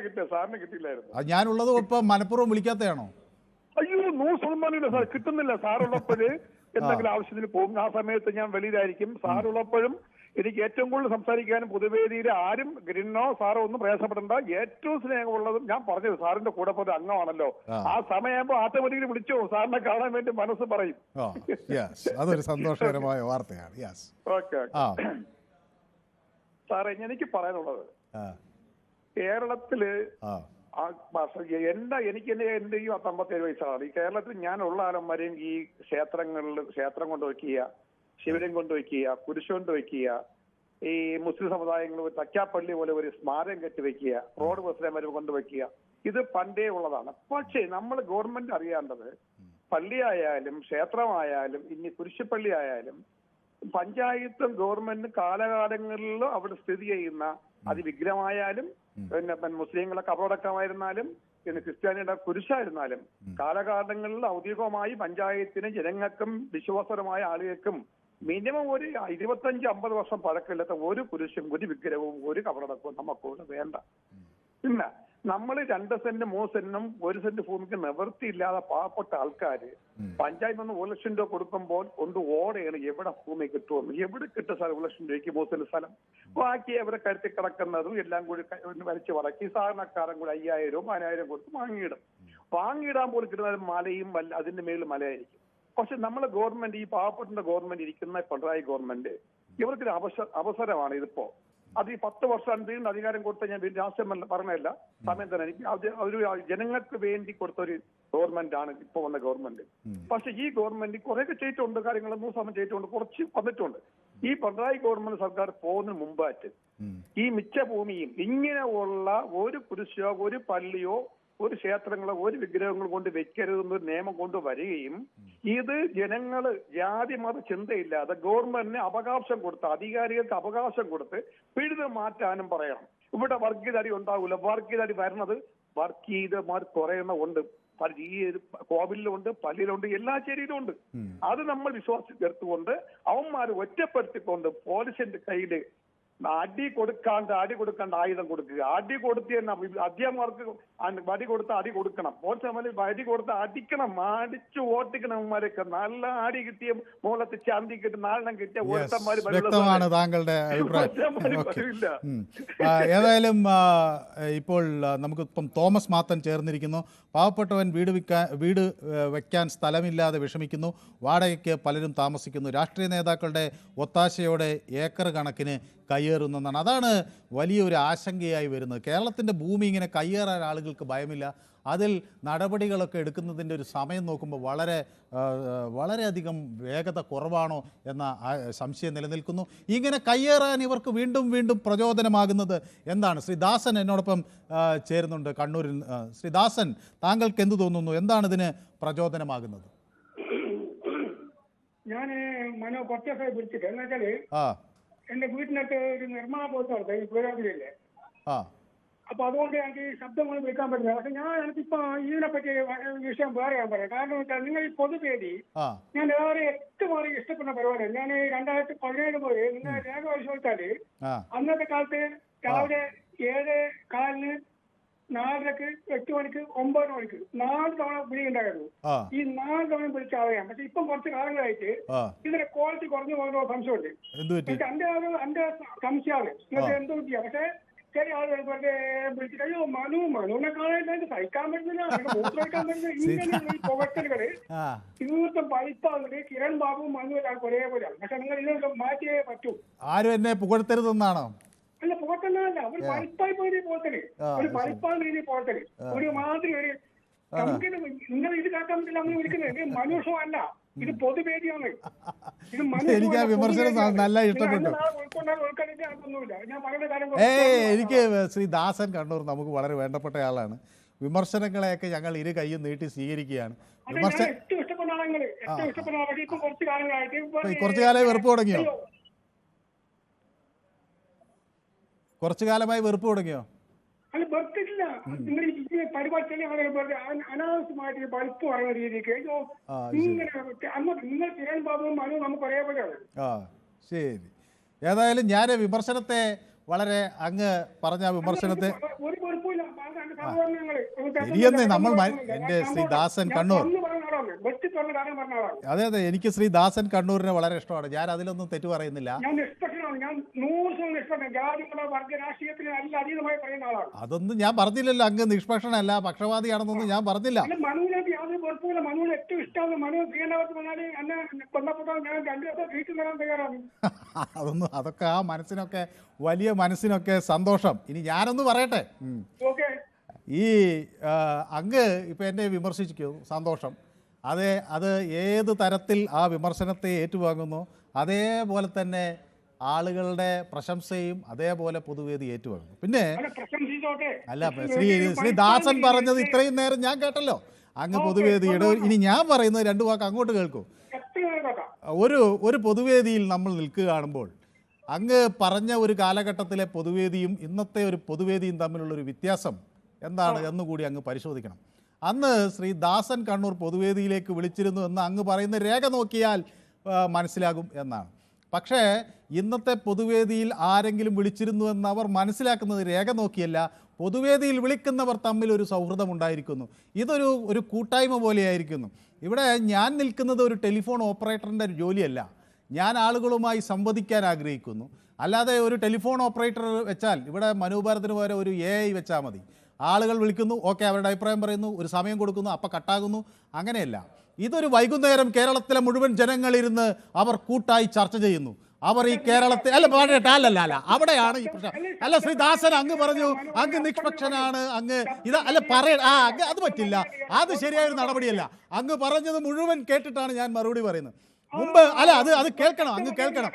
കിട്ടിയ സാറിന് കിട്ടിയില്ലായിരുന്നു. ഞാനുള്ളത് ഇപ്പം മനഃപൂർവ്വം വിളിക്കാത്തതാണോ? അയ്യോ, 100% സാർ കിട്ടുന്നില്ല. സാറുള്ളപ്പോഴ് എന്തെങ്കിലും ആവശ്യത്തിന് പോകും. ആ സമയത്ത് ഞാൻ വെളിയിലായിരിക്കും. സാറുള്ളപ്പോഴും എനിക്ക് ഏറ്റവും കൂടുതൽ സംസാരിക്കാനും പൊതുവേദിയിൽ ആരും ഗ്രിന്നോ സാറോ ഒന്നും പ്രയാസപ്പെടേണ്ട. ഏറ്റവും സ്നേഹമുള്ളതും ഞാൻ പറഞ്ഞത് സാറിന്റെ കൂടെ പോലെ അംഗമാണല്ലോ. ആ സമയമാകുമ്പോൾ ഓട്ടോമാറ്റിക്കലി വിളിച്ചോ, സാറിനെ കാണാൻ വേണ്ടി മനസ്സ് പറയും. അതൊരു സന്തോഷകരമായ വാർത്തയാണ്. ഓക്കെ സാറേ, എനിക്ക് പറയാനുള്ളത് കേരളത്തില് എനിക്ക് എന്റെ ഈ 57 വയസ്സാണ്. ഈ കേരളത്തിൽ ഞാൻ ഉള്ള കാലം വരെയും ഈ ക്ഷേത്രം കൊണ്ടുവയ്ക്കുക, ശിവരം കൊണ്ടുവയ്ക്കുക, കുരിശ് കൊണ്ടുവയ്ക്കുക, ഈ മുസ്ലിം സമുദായങ്ങൾ തക്കാപ്പള്ളി പോലെ ഒരു സ്മാരകം കെട്ടിവെക്കുക, റോഡ് ബസ്സിലെ കൊണ്ടുവയ്ക്കുക, ഇത് പണ്ടേ ഉള്ളതാണ്. പക്ഷേ നമ്മൾ ഗവൺമെന്റ് അറിയേണ്ടത് പള്ളിയായാലും ക്ഷേത്രമായാലും ഇനി കുരിശുപള്ളി ആയാലും പഞ്ചായത്തും ഗവൺമെന്റും കാലകാലങ്ങളിൽ അവിടെ സ്ഥിതി ചെയ്യുന്ന അത് വിഗ്രഹമായാലും പിന്നെ മുസ്ലിങ്ങളെ കബറടക്കമായിരുന്നാലും പിന്നെ ക്രിസ്ത്യാനിയുടെ കുരിശായിരുന്നാലും കാലകാലങ്ങളിൽ ഔദ്യോഗികമായി പഞ്ചായത്തിനും ജനങ്ങൾക്കും വിശ്വാസപരമായ ആളുകൾക്കും മിനിമം ഒരു 25-50 വർഷം പഴക്കമില്ലാത്ത ഒരു കുരിശും ഒരു വിഗ്രഹവും ഒരു കബറടക്കവും നമുക്കൂടെ വേണ്ട. പിന്നെ നമ്മൾ 2 സെന്റ് 3 സെന്റിനും 1 സെന്റ് ഭൂമിക്ക് നിവൃത്തിയില്ലാതെ പാവപ്പെട്ട ആൾക്കാര് പഞ്ചായത്ത് നിന്ന് 1 ലക്ഷം രൂപ കൊടുക്കുമ്പോൾ കൊണ്ട് ഓടെയാണ് എവിടെ ഭൂമി കിട്ടുമെന്ന്. എവിടെ കിട്ടും സാർ 1 ലക്ഷം രൂപയ്ക്ക് 3 സെന്റ് സ്ഥലം? ബാക്കി അവരെ കരുത്തി കിടക്കുന്നതും എല്ലാം കൂടി വലിച്ചു വളക്കി സാധാരണക്കാരൻ കൂടി 5000 1000 കൊടുത്ത് വാങ്ങിയിടാൻ പോലും കിട്ടുന്നത് മലയും അതിന്റെ മേളിൽ മലയായിരിക്കും. പക്ഷെ നമ്മളെ ഗവൺമെന്റ്, ഈ പാവപ്പെട്ട ഗവൺമെന്റ് ഇരിക്കുന്ന പിണറായി ഗവൺമെന്റ്, ഇവർക്കൊരു അവസരമാണ് ഇതിപ്പോ. അത് ഈ 10 വർഷം വീണ്ടും അധികാരം കൊടുത്ത ഞാൻ രാഷ്ട്രീയം പറഞ്ഞല്ല, സമയം തന്നെ എനിക്ക് ഒരു ജനങ്ങൾക്ക് വേണ്ടി കൊടുത്ത ഒരു ഗവൺമെന്റ് ആണ് ഇപ്പൊ വന്ന ഗവൺമെന്റ്. പക്ഷെ ഈ ഗവൺമെന്റ് കുറെയൊക്കെ ചെയ്തിട്ടുണ്ട്, കാര്യങ്ങളൊന്നും സമയം ചെയ്തിട്ടുണ്ട്, കുറച്ച് വന്നിട്ടുണ്ട്. ഈ പിണറായി ഗവൺമെന്റ് സർക്കാർ പോകുന്നതിന് മുമ്പായിട്ട് ഈ മിച്ച ഭൂമിയും ഇങ്ങനെയുള്ള ഒരു കുരിശോ ഒരു പള്ളിയോ ഒരു ക്ഷേത്രങ്ങളോ ഒരു വിഗ്രഹങ്ങൾ കൊണ്ട് വെക്കരുതെന്നൊരു നിയമം കൊണ്ടുവരികയും ഇത് ജനങ്ങള് ജാതി മത ചിന്തയില്ലാതെ ഗവൺമെന്റിന് അവകാശം കൊടുത്ത്, അധികാരികൾക്ക് അവകാശം കൊടുത്ത് പിഴുത് മാറ്റാനും പറയണം. ഇവിടെ വർഗീയതടി ഉണ്ടാവില്ല. വർഗീയതടി വരുന്നത് വർഗീയതമാർ കുറയുന്ന ഉണ്ട്. ഈ കോവിലുണ്ട്, പള്ളിയിലുണ്ട്, എല്ലാ ചേരിയിലും ഉണ്ട്. അത് നമ്മൾ വിശ്വാസത്തിലെടുത്തുകൊണ്ട് അവന്മാരെ ഒറ്റപ്പെടുത്തിക്കൊണ്ട് പോലീസിന്റെ കയ്യില് അടി കൊടുക്കാണ്ട് ആയുധം കൊടുക്കുക. അടി കൊടുത്ത് തന്നെ അധ്യാപകർക്ക് വടി കൊടുത്ത് അടി കൊടുക്കണം. പോലീസ് വടി കൊടുത്ത് അടിക്കണം, അടിച്ചു ഓട്ടിക്കണമാരൊക്കെ. നല്ല അടി കിട്ടിയ മൂലത്ത് ചാന്തി കിട്ടി 4 കിട്ടിയ വ്യക്തമാണ് താങ്കളുടെ അഭിപ്രായം. ഏതായാലും ഇപ്പോൾ നമുക്കിപ്പം തോമസ് മാത്തൻ ചേർന്നിരിക്കുന്നു. പാവപ്പെട്ടവൻ വീട് വെക്കാൻ സ്ഥലമില്ലാതെ വിഷമിക്കുന്നു, വാടകയ്ക്ക് പലരും താമസിക്കുന്നു, രാഷ്ട്രീയ നേതാക്കളുടെ ഒത്താശയോടെ ഏക്കർ കണക്കിന് കയ്യേറുന്നതാണ്. അതാണ് വലിയൊരു ആശങ്കയായി വരുന്നത്. കേരളത്തിൻ്റെ ഭൂമി ഇങ്ങനെ കയ്യേറാൻ ആളുകൾക്ക് ഭയമില്ല. അതിൽ നടപടികളൊക്കെ എടുക്കുന്നതിൻ്റെ ഒരു സമയം നോക്കുമ്പോൾ വളരെയധികം വേഗത കുറവാണോ എന്ന സംശയം നിലനിൽക്കുന്നു. ഇങ്ങനെ കയ്യേറാൻ ഇവർക്ക് വീണ്ടും വീണ്ടും പ്രചോദനമാകുന്നത് എന്താണ്? ശ്രീ ദാസൻ എന്നോടൊപ്പം ചേരുന്നുണ്ട് കണ്ണൂരിൽ. ശ്രീ ദാസൻ, താങ്കൾക്ക് എന്ത് തോന്നുന്നു? എന്താണ് ഇതിന് പ്രചോദനമാകുന്നത്? ഞാൻ കുറച്ച് ദിവസമായി വിളിച്ചിട്ട് എന്ന് വെച്ചാല് എന്റെ വീട്ടിനകത്ത് ഒരു നിർമ്മാണ പ്രവർത്തനം നടത്താം ഈ പുരോഗതിയില്ലേ. അപ്പൊ അതുകൊണ്ട് എനിക്ക് ശബ്ദങ്ങൾ വിളിക്കാൻ പറ്റില്ല. പക്ഷെ എനിക്കിപ്പോ ഇതിനെപ്പറ്റി വിഷയം വേറെ ഞാൻ പറയാം. കാരണം വെച്ചാൽ നിങ്ങൾ ഈ പൊതുവേദി ഞാൻ ഏറെ ഏറ്റവും ഇഷ്ടപ്പെടുന്ന പരിപാടിയാണ്. ഞാൻ 2017 മുതൽ നിങ്ങൾ രേഖ പരിശോധിച്ചാല് അന്നത്തെ കാലത്ത് രാവിലെ 7:15, 4:00, 8 മണിക്ക്, 9 മണിക്ക് 4 തവണ വിളി ഉണ്ടായിരുന്നു. ഈ 4 തവണ വിളിച്ച ആളെയാണ്. പക്ഷെ ഇപ്പം കുറച്ച് കാലങ്ങളായിട്ട് ഇതിന്റെ ക്വാളിറ്റി കുറഞ്ഞു പോകുന്ന സംശയമുണ്ട്. എന്റെ സംശയമാണ് നിങ്ങൾക്ക് എന്ത് പറ്റിയ. പക്ഷെ ചില ആളുകൾ വിളിച്ചിട്ട് അയ്യോ മനുവിനെ കാണാൻ സഹിക്കാൻ പറ്റുന്നില്ല, മൂത്രമൊഴിക്കാൻ പറ്റുന്നില്ല, ഇങ്ങനെ ഈ പുകഴ്ത്തലുകള് തീർത്തും പൈപ്പാകുന്നത് കിരൺ ബാബുവും മനുവെല്ലാം ഒരേപോലെയാണ്. പക്ഷെ നിങ്ങൾ ഇതിനൊക്കെ മാറ്റിയേ പറ്റൂ. ആരും എന്നെ പുകഴ്ത്തരുതെന്നാണോ? അല്ല, പുകഴ്ത്തലല്ല, ഒരു പൈപ്പായി പോയി പോകത്തല്, ഒരു പൈപ്പാണ് രീതി പോകത്തല്, ഒരു മാതിരി ഒരു നമുക്ക് നിങ്ങൾ ഇത് കേൾക്കാൻ പറ്റില്ല. നമ്മൾ വിളിക്കുന്നത് മനുഷ്യമല്ല, ഇത് പൊതുവേദിയാണ്. ഇത് എനിക്ക് ആ വിമർശനം നല്ല ഇഷ്ടപ്പെട്ടു. എനിക്ക് ശ്രീ ദാസൻ കണ്ണൂർ നമുക്ക് വളരെ വേണ്ടപ്പെട്ട ആളാണ്. വിമർശനങ്ങളെയൊക്കെ ഞങ്ങൾ ഇരു കൈയും നീട്ടി സ്വീകരിക്കുകയാണ്. കുറച്ചു കാലമായി വെറുപ്പ് തുടങ്ങിയോ? കുറച്ചു കാലമായി വെറുപ്പ് തുടങ്ങിയോ? അല്ല, വെറുത്തിട്ടില്ല. നിങ്ങൾ പരിപാടി അനാവശ്യമായിട്ട് വലിപ്പ് പറയുന്ന രീതിക്ക് നിങ്ങൾ കിരൺ ബാബുവും മനു നമുക്ക് ഒരേപോലെയാണ്. ശരി, ഏതായാലും ഞാൻ വിമർശനത്തെ വളരെ അങ്ങ് പറഞ്ഞ വിമർശനത്തെ ഒരു വെറുപ്പില്ല. ശരിയെന്ന് നമ്മൾ എൻ്റെ ശ്രീ ദാസൻ കണ്ണൂർ ആളാണ്, വെട്ടി തുറന്ന കാര്യം പറഞ്ഞ ആളാണ്. അതെ അതെ, എനിക്ക് ശ്രീ ദാസൻ കണ്ണൂരിനെ വളരെ ഇഷ്ടമാണ്. ഞാൻ അതിലൊന്നും തെറ്റു പറയുന്നില്ല. ഞാൻ നിഷ്പക്ഷനാണ്, ഞാൻ 100% നിഷ്പക്ഷൻ. ജാതി മത വർഗ രാഷ്ട്രീയത്തിന് നല്ല അതീതമായി പറയുന്ന ആളാണ്. അതൊന്നും ഞാൻ പറഞ്ഞില്ലല്ലോ. അങ്ങ് നിഷ്പക്ഷനല്ല, പക്ഷപാതിയാണെന്നൊന്നും ഞാൻ പറഞ്ഞില്ല. മനുവിനേക്ക് യാതൊരു കുഴപ്പമില്ല. മനുവിന് ഏറ്റവും ഇഷ്ടമാണ്. മനു ശ്രീനഗരത്ത് വന്നാൽ എന്നെ കൊല്ലപ്പെട്ടാൽ ഞാൻ 2 ദിവസം വീട്ടിൽ വരാൻ തയ്യാറാണ്. അതൊക്കെ ആ മനസ്സിനൊക്കെ, വലിയ മനസ്സിനൊക്കെ സന്തോഷം. ഇനി ഞാനൊന്ന് പറയട്ടെ. ഈ അങ്ങ് ഇപ്പം എന്നെ വിമർശിക്കൂ, സന്തോഷം. അത് ഏത് തരത്തിൽ ആ വിമർശനത്തെ ഏറ്റുവാങ്ങുന്നു അതേപോലെ തന്നെ ആളുകളുടെ പ്രശംസയും അതേപോലെ പൊതുവേദി ഏറ്റുവാങ്ങുന്നു. പിന്നെ അല്ല, ശ്രീ ദാസൻ പറഞ്ഞത് ഇത്രയും നേരം ഞാൻ കേട്ടല്ലോ. അങ്ങ് പൊതുവേദിയുടെ ഇനി ഞാൻ പറയുന്നത് 2 വാക്ക് അങ്ങോട്ട് കേൾക്കൂ. ഒരു പൊതുവേദിയിൽ നമ്മൾ നിൽക്കുക കാണുമ്പോൾ അങ്ങ് പറഞ്ഞ ഒരു കാലഘട്ടത്തിലെ പൊതുവേദിയും ഇന്നത്തെ ഒരു പൊതുവേദിയും തമ്മിലുള്ളൊരു വ്യത്യാസം എന്താണ് എന്നുകൂടി അങ്ങ് പരിശോധിക്കണം. അന്ന് ശ്രീ ദാസൻ കണ്ണൂർ പൊതുവേദിയിലേക്ക് വിളിച്ചിരുന്നു എന്ന് അങ്ങ് പറയുന്ന രേഖ നോക്കിയാൽ മനസ്സിലാകും എന്നാണ്. പക്ഷേ ഇന്നത്തെ പൊതുവേദിയിൽ ആരെങ്കിലും വിളിച്ചിരുന്നു എന്ന് അവർ മനസ്സിലാക്കുന്നത് രേഖ നോക്കിയല്ല, പൊതുവേദിയിൽ വിളിക്കുന്നവർ തമ്മിൽ ഒരു സൗഹൃദമുണ്ടായിരിക്കുന്നു. ഇതൊരു കൂട്ടായ്മ പോലെയായിരിക്കുന്നു. ഇവിടെ ഞാൻ നിൽക്കുന്നത് ഒരു ടെലിഫോൺ ഓപ്പറേറ്ററിൻ്റെ ജോലിയല്ല. ഞാൻ ആളുകളുമായി സംവദിക്കാൻ ആഗ്രഹിക്കുന്നു. അല്ലാതെ ഒരു ടെലിഫോൺ ഓപ്പറേറ്റർ വെച്ചാൽ ഇവിടെ മനോഭാരത്തിന് പകരം ഒരു AI വെച്ചാൽ മതി. ആളുകൾ വിളിക്കുന്നു, ഓക്കെ, അവരുടെ അഭിപ്രായം പറയുന്നു, ഒരു സമയം കൊടുക്കുന്നു, അപ്പം കട്ടാകുന്നു. അങ്ങനെയല്ല. ഇതൊരു വൈകുന്നേരം കേരളത്തിലെ മുഴുവൻ ജനങ്ങളിരുന്ന് അവർ കൂട്ടായി ചർച്ച ചെയ്യുന്നു. അവർ ഈ കേരളത്തിൽ അല്ല അവിടെയാണ് ഈ പ്രശ്നം. അല്ല ശ്രീ ദാസൻ, അങ്ങ് പറഞ്ഞു അങ്ങ് നിഷ്പക്ഷനാണ്, അങ്ങ് അങ്ങ് അത് പറ്റില്ല, അത് ശരിയായൊരു നടപടിയല്ല. അങ്ങ് പറഞ്ഞത് മുഴുവൻ കേട്ടിട്ടാണ് ഞാൻ മറുപടി പറയുന്നത്. മുമ്പ് അത് കേൾക്കണം, അങ്ങ് കേൾക്കണം.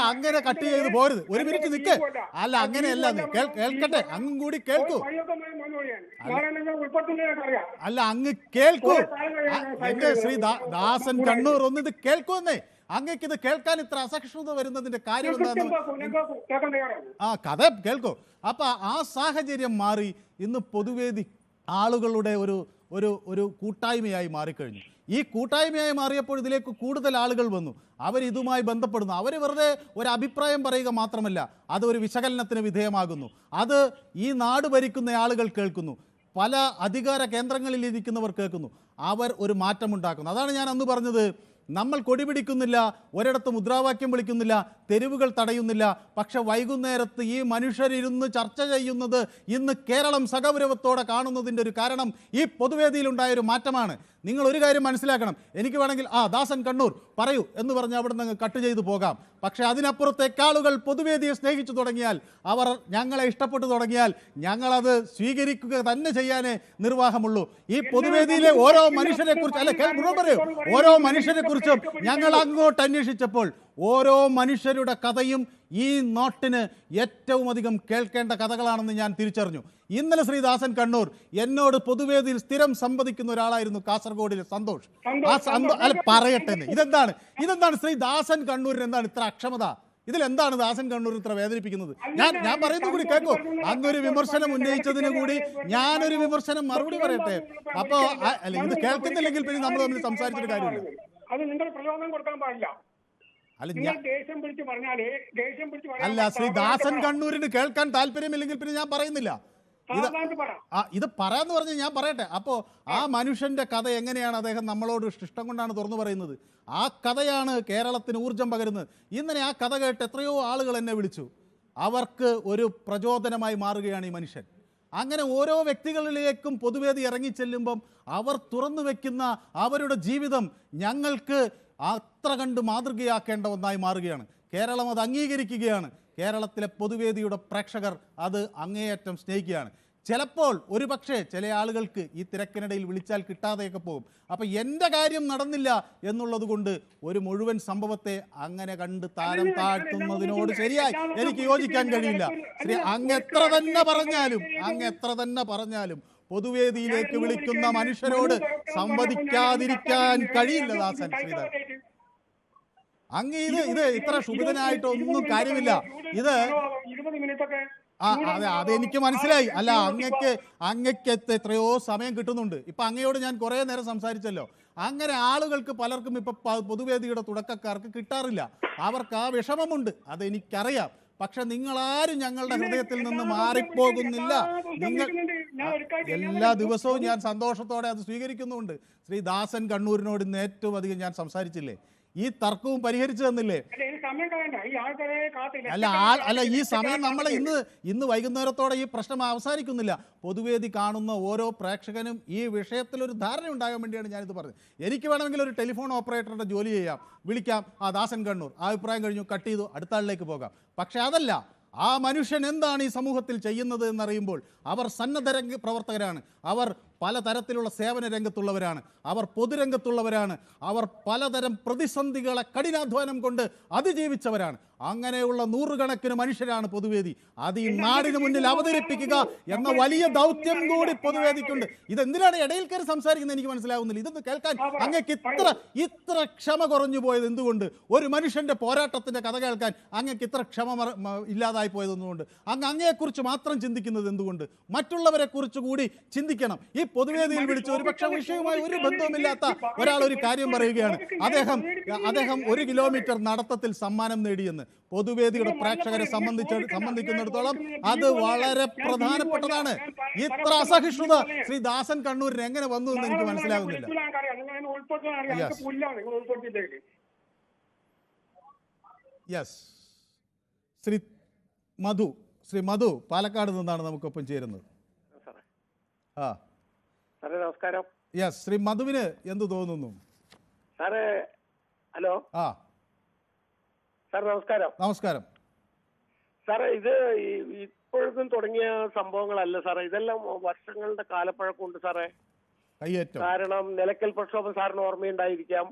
അങ്ങനെ കട്ട് ചെയ്ത് പോരുത്. ഒരു മിനിറ്റ് നിൽക്ക്. അങ്ങനെയല്ല, കേൾക്കട്ടെ, അങ്ങും കൂടി കേൾക്കൂ. അങ്ങ് കേൾക്കൂ. എന്റെ ശ്രീ ദാസൻ കണ്ണൂർ ഒന്ന് ഇത് കേൾക്കൂന്നേ. അങ്ങക്ക് ഇത് കേൾക്കാൻ ഇത്ര അസഹിഷ്ണുത വരുന്നതിന്റെ കാര്യം എന്താണെന്ന് കഥ കേൾക്കൂ. അപ്പൊ ആ സാഹചര്യം മാറി ഇന്ന് പൊതുവേദി ആളുകളുടെ ഒരു കൂട്ടായ്മയായി മാറിക്കഴിഞ്ഞു. ഈ കൂട്ടായ്മയായി മാറിയപ്പോൾ ഇതിലേക്ക് കൂടുതൽ ആളുകൾ വന്നു. അവരിതുമായി ബന്ധപ്പെടുന്നു. അവർ വെറുതെ ഒരു അഭിപ്രായം പറയുക മാത്രമല്ല, അതൊരു വിശകലനത്തിന് വിധേയമാകുന്നു. അത് ഈ നാട് ഭരിക്കുന്ന ആളുകൾ കേൾക്കുന്നു, പല അധികാര കേന്ദ്രങ്ങളിൽ ഇരിക്കുന്നവർ കേൾക്കുന്നു. അവർ ഒരു മാറ്റമുണ്ടാക്കുന്നു. അതാണ് ഞാൻ അന്ന് പറഞ്ഞത്. നമ്മൾ കൊടി പിടിക്കുന്നില്ല, ഒരിടത്ത് മുദ്രാവാക്യം വിളിക്കുന്നില്ല, തെരുവുകൾ തടയുന്നില്ല. പക്ഷെ വൈകുന്നേരത്ത് ഈ മനുഷ്യരിരുന്ന് ചർച്ച ചെയ്യുന്നത് ഇന്ന് കേരളം സഗൗരവത്തോടെ കാണുന്നതിൻ്റെ ഒരു കാരണം ഈ പൊതുവേദിയിലുണ്ടായൊരു മാറ്റമാണ്. നിങ്ങൾ ഒരു കാര്യം മനസ്സിലാക്കണം. എനിക്ക് വേണമെങ്കിൽ ദാസൻ കണ്ണൂർ പറയൂ എന്ന് പറഞ്ഞ് അവിടെ നിന്ന് കട്ട് ചെയ്തു പോകാം. പക്ഷേ അതിനപ്പുറത്തേക്കാളുകൾ പൊതുവേദിയെ സ്നേഹിച്ചു തുടങ്ങിയാൽ, അവർ ഞങ്ങളെ ഇഷ്ടപ്പെട്ടു തുടങ്ങിയാൽ, ഞങ്ങളത് സ്വീകരിക്കുക തന്നെ ചെയ്യാനേ നിർവാഹമുള്ളൂ. ഈ പൊതുവേദിയിലെ ഓരോ മനുഷ്യരെക്കുറിച്ച് പറയൂ, ഓരോ മനുഷ്യരെക്കുറിച്ചും ഞങ്ങൾ അങ്ങോട്ട് അന്വേഷിച്ചപ്പോൾ ഓരോ മനുഷ്യരുടെ കഥയും ഈ നാട്ടിന് ഏറ്റവും അധികം കേൾക്കേണ്ട കഥകളാണെന്ന് ഞാൻ തിരിച്ചറിഞ്ഞു. ഇന്നലെ ശ്രീദാസൻ കണ്ണൂർ എന്നോട് പൊതുവേദിയിൽ സ്ഥിരം സംവദിക്കുന്ന ഒരാളായിരുന്നു കാസർഗോഡിലെ സന്തോഷ്. പറയട്ടെ, ഇതെന്താണ് ശ്രീദാസൻ കണ്ണൂരിന് എന്താണ് ഇത്ര അക്ഷമത? ഇതിലെന്താണ് ദാസൻ കണ്ണൂർ ഇത്ര വേദനിപ്പിക്കുന്നത്? ഞാൻ പറയുന്നത് കൂടി കേൾക്കൂ. അങ്ങൊരു വിമർശനം ഉന്നയിച്ചതിന് കൂടി ഞാനൊരു വിമർശനം മറുപടി പറയട്ടെ. അപ്പോ ഇത് കേൾക്കുന്നില്ലെങ്കിൽ പിന്നെ നമ്മൾ തമ്മിൽ സംസാരിച്ചിട്ട് കാര്യമില്ല. അല്ല ശ്രീ ദാസൻ കണ്ണൂരിന് കേൾക്കാൻ താല്പര്യമില്ലെങ്കിൽ പിന്നെ ഞാൻ പറയുന്നില്ല. ഇത് പറയാന്ന് പറഞ്ഞ് ഞാൻ പറയട്ടെ. അപ്പോൾ ആ മനുഷ്യന്റെ കഥ എങ്ങനെയാണ് അദ്ദേഹം നമ്മളോട് ഇഷ്ടം കൊണ്ടാണ് തുറന്നു പറയുന്നത്. ആ കഥയാണ് കേരളത്തിന് ഊർജം പകരുന്നത്. ഇന്നലെ ആ കഥ കേട്ട് എത്രയോ ആളുകൾ എന്നെ വിളിച്ചു. അവർക്ക് ഒരു പ്രചോദനമായി മാറുകയാണ് ഈ മനുഷ്യൻ. അങ്ങനെ ഓരോ വ്യക്തികളിലേക്കും പൊതുവേദി ഇറങ്ങിച്ചെല്ലുമ്പം അവർ തുറന്നു വെക്കുന്ന അവരുടെ ജീവിതം ഞങ്ങൾക്ക് അത്ര കണ്ട് മാതൃകയാക്കേണ്ട ഒന്നായി മാറുകയാണ്. കേരളം അത് അംഗീകരിക്കുകയാണ്. കേരളത്തിലെ പൊതുവേദിയുടെ പ്രേക്ഷകർ അത് അങ്ങേയറ്റം സ്നേഹിക്കുകയാണ്. ചിലപ്പോൾ ഒരു പക്ഷേ ചില ആളുകൾക്ക് ഈ തിരക്കിനിടയിൽ വിളിച്ചാൽ കിട്ടാതെയൊക്കെ പോകും. അപ്പം എൻ്റെ കാര്യം നടന്നില്ല എന്നുള്ളത് കൊണ്ട് ഒരു മുഴുവൻ സംഭവത്തെ അങ്ങനെ കണ്ട് താരം താഴ്ത്തുന്നതിനോട് ശരിയായി എനിക്ക് യോജിക്കാൻ കഴിയില്ല. അങ്ങ് എത്ര തന്നെ പറഞ്ഞാലും പൊതുവേദിയിലേക്ക് വിളിക്കുന്ന മനുഷ്യരോട് സംവദിക്കാതിരിക്കാൻ കഴിയില്ല ദാസൻ ശ്രീധർ. അങ്ങ് ഇത് ഇത്ര ശുഭിതനായിട്ടൊന്നും കാര്യമില്ല. അതെനിക്ക് മനസ്സിലായി. അല്ല, അങ്ങക്ക് എത്രയോ സമയം കിട്ടുന്നുണ്ട്. ഇപ്പൊ അങ്ങയോട് ഞാൻ കുറേ നേരം സംസാരിച്ചല്ലോ. അങ്ങനെ ആളുകൾക്ക് പലർക്കും ഇപ്പൊ പൊതുവേദിയുടെ തുടക്കക്കാർക്ക് കിട്ടാറില്ല. അവർക്ക് ആ വിഷമമുണ്ട്, അതെനിക്കറിയാം. പക്ഷെ നിങ്ങളാരും ഞങ്ങളുടെ ഹൃദയത്തിൽ നിന്ന് മാറിപ്പോകുന്നില്ല. എല്ലാ ദിവസവും ഞാൻ സന്തോഷത്തോടെ അത് സ്വീകരിക്കുന്നുണ്ട്. ശ്രീ ദാസൻ കണ്ണൂരിനോട് ഇന്ന് ഏറ്റവും അധികം ഞാൻ സംസാരിച്ചില്ലേ, ഈ തർക്കവും പരിഹരിച്ചു തന്നില്ലേ? അല്ല ഈ സമയം നമ്മൾ ഇന്ന് വൈകുന്നേരത്തോടെ ഈ പ്രശ്നം അവസാനിക്കുന്നില്ല. പൊതുവേദി കാണുന്ന ഓരോ പ്രേക്ഷകനും ഈ വിഷയത്തിൽ ഒരു ധാരണ ഉണ്ടാകാൻ വേണ്ടിയാണ് ഞാനിത് പറഞ്ഞത്. എനിക്ക് വേണമെങ്കിൽ ഒരു ടെലിഫോൺ ഓപ്പറേറ്ററുടെ ജോലി ചെയ്യാം, വിളിക്കാം, ദാസൻ കണ്ണൂർ, അഭിപ്രായം കഴിഞ്ഞു, കട്ട് ചെയ്തു, അടുത്ത ആളിലേക്ക് പോകാം. പക്ഷെ അതല്ല, ആ മനുഷ്യൻ എന്താണ് ഈ സമൂഹത്തിൽ ചെയ്യുന്നത് എന്നറിയുമ്പോൾ അവർ സന്നദ്ധ പ്രവർത്തകരാണ്, അവർ പലതരത്തിലുള്ള സേവന രംഗത്തുള്ളവരാണ്, അവർ പൊതുരംഗത്തുള്ളവരാണ്, അവർ പലതരം പ്രതിസന്ധികളെ കഠിനാധ്വാനം കൊണ്ട് അതിജീവിച്ചവരാണ്. അങ്ങനെയുള്ള നൂറുകണക്കിന് മനുഷ്യരാണ് പൊതുവേദി. അത് ഈ നാടിന് മുന്നിൽ അവതരിപ്പിക്കുക എന്ന വലിയ ദൗത്യം കൂടി പൊതുവേദിക്കുണ്ട്. ഇതെന്തിനാണ് ഇടയിൽ കയറി സംസാരിക്കുന്നത് എനിക്ക് മനസ്സിലാവുന്നില്ല. ഇതൊന്ന് കേൾക്കാൻ അങ്ങക്ക് ഇത്ര ക്ഷമ കുറഞ്ഞു പോയത് എന്തുകൊണ്ട്? ഒരു മനുഷ്യന്റെ പോരാട്ടത്തിന്റെ കഥ കേൾക്കാൻ അങ്ങക്ക് ഇത്ര ക്ഷമ ഇല്ലാതായി പോയതെന്നുകൊണ്ട് അങ്ങയെക്കുറിച്ച് മാത്രം ചിന്തിക്കുന്നത് എന്തുകൊണ്ട്? മറ്റുള്ളവരെ കുറിച്ച് കൂടി ചിന്തിക്കണം. ഈ പൊതുവേദിയിൽ വിളിച്ച് ഒരുപക്ഷെ വിഷയവുമായി ഒരു ബന്ധവുമില്ലാത്ത ഒരാൾ ഒരു കാര്യം പറയുകയാണ്, അദ്ദേഹം 1 കിലോമീറ്റർ നടത്തത്തിൽ സമ്മാനം നേടിയെന്ന്. പൊതുവേദിയുടെ പ്രേക്ഷകരെ സംബന്ധിക്കുന്നിടത്തോളം അത് വളരെ പ്രധാനപ്പെട്ടതാണ്. ഇത്ര അസഹിഷ്ണുത ശ്രീ ദാസൻ കണ്ണൂരിന് എങ്ങനെ വന്നു എന്ന് എനിക്ക് മനസ്സിലാകുന്നില്ല. യെസ്, ശ്രീ മധു പാലക്കാട് നിന്നാണ് നമുക്കൊപ്പം ചേരുന്നത്. സാറേ നമസ്കാരം. യെസ്, ശ്രീ മധുവിന് എന്ത് തോന്നുന്നു? സാറേ ഹലോ. സാർ നമസ്കാരം. നമസ്കാരം സാറേ. ഇത് ഇപ്പോഴൊന്നും തുടങ്ങിയ സംഭവങ്ങളല്ല സാറേ, ഇതെല്ലാം വർഷങ്ങളുടെ കാലപ്പഴക്കമുണ്ട് സാറേ. കാരണം നിലയ്ക്കൽ പ്രക്ഷോഭം സാറിന് ഓർമ്മയുണ്ടായിരിക്കാം.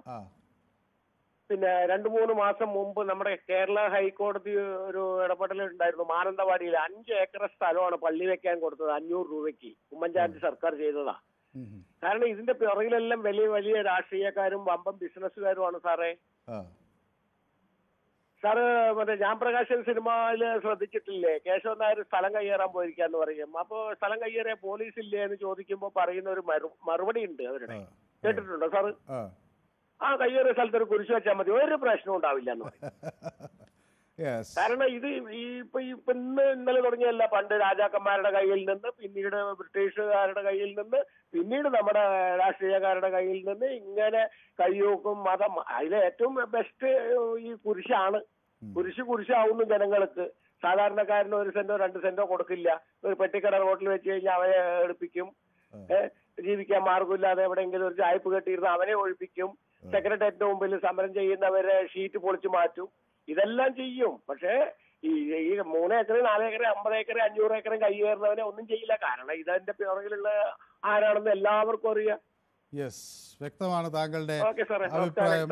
പിന്നെ 2-3 മാസം മുമ്പ് നമ്മുടെ കേരള ഹൈക്കോടതി ഒരു ഇടപെടൽ ഉണ്ടായിരുന്നു. മാനന്തവാടിയിൽ 5 ഏക്കർ സ്ഥലമാണ് പള്ളി വെക്കാൻ കൊടുത്തത് 500 രൂപയ്ക്ക്. ഉമ്മൻചാണ്ടി സർക്കാർ ചെയ്തതാ. കാരണം ഇതിന്റെ പിറകിലെല്ലാം വലിയ വലിയ രാഷ്ട്രീയക്കാരും വമ്പം ബിസിനസ്സുകാരുമാണ് സാറേ. സാറ് മറ്റേ ഞാൻ പ്രകാശൻ സിനിമയില് ശ്രദ്ധിച്ചിട്ടില്ലേ, കേശവൻ നായർ സ്ഥലം കയ്യേറാൻ പോയിരിക്കാന്ന് പറയും. അപ്പൊ സ്ഥലം കയ്യേറിയ പോലീസ് ഇല്ലേ എന്ന് ചോദിക്കുമ്പോ പറയുന്ന ഒരു മറുപടി ഉണ്ട് അവരുടെ. കേട്ടിട്ടുണ്ടോ സാറ്? കയ്യേറിയ സ്ഥലത്ത് ഒരു കുരിശ് വെച്ചാൽ മതി, ഒരു പ്രശ്നവും ഉണ്ടാവില്ല എന്ന് പറയും. കാരണം ഇത് ഇപ്പൊ ഇന്നലെ തുടങ്ങിയല്ല, പണ്ട് രാജാക്കന്മാരുടെ കയ്യിൽ നിന്ന്, പിന്നീട് ബ്രിട്ടീഷുകാരുടെ കയ്യിൽ നിന്ന്, പിന്നീട് നമ്മുടെ രാഷ്ട്രീയക്കാരുടെ കയ്യിൽ നിന്ന് ഇങ്ങനെ കയ്യൂക്കും മതം. അതിലെ ഏറ്റവും ബെസ്റ്റ് ഈ കുരിശാണ്. കുരിശാവുന്നു ജനങ്ങൾക്ക്. സാധാരണക്കാരന് 1 സെന്റോ 2 സെന്റോ കൊടുക്കില്ല. ഒരു പെട്ടിക്കട റോട്ടിൽ വെച്ച് കഴിഞ്ഞാൽ അവനെ എടുപ്പിക്കും. ജീവിക്കാൻ മാർഗമില്ലാതെ എവിടെയെങ്കിലും ഒരു ചായ്പ് കെട്ടിയിരുന്ന അവനെ ഒഴിപ്പിക്കും. സെക്രട്ടേറിയറ്റിന് മുമ്പിൽ സമരം ചെയ്യുന്നവരെ ഷീറ്റ് പൊളിച്ചു മാറ്റും. ഇതെല്ലാം ചെയ്യും. പക്ഷേ ഈ 3 ഏക്കർ 4 ഏക്കർ 50 ഏക്കർ 500 ഏക്കറും കയ്യേറുന്നവനെ ഒന്നും ചെയ്യില്ല. കാരണം ഇതിന്റെ പിറകിലുള്ള ആരാണെന്ന് എല്ലാവർക്കും അറിയാം. യെസ്, വ്യക്തമാണ് താങ്കളുടെ അഭിപ്രായം.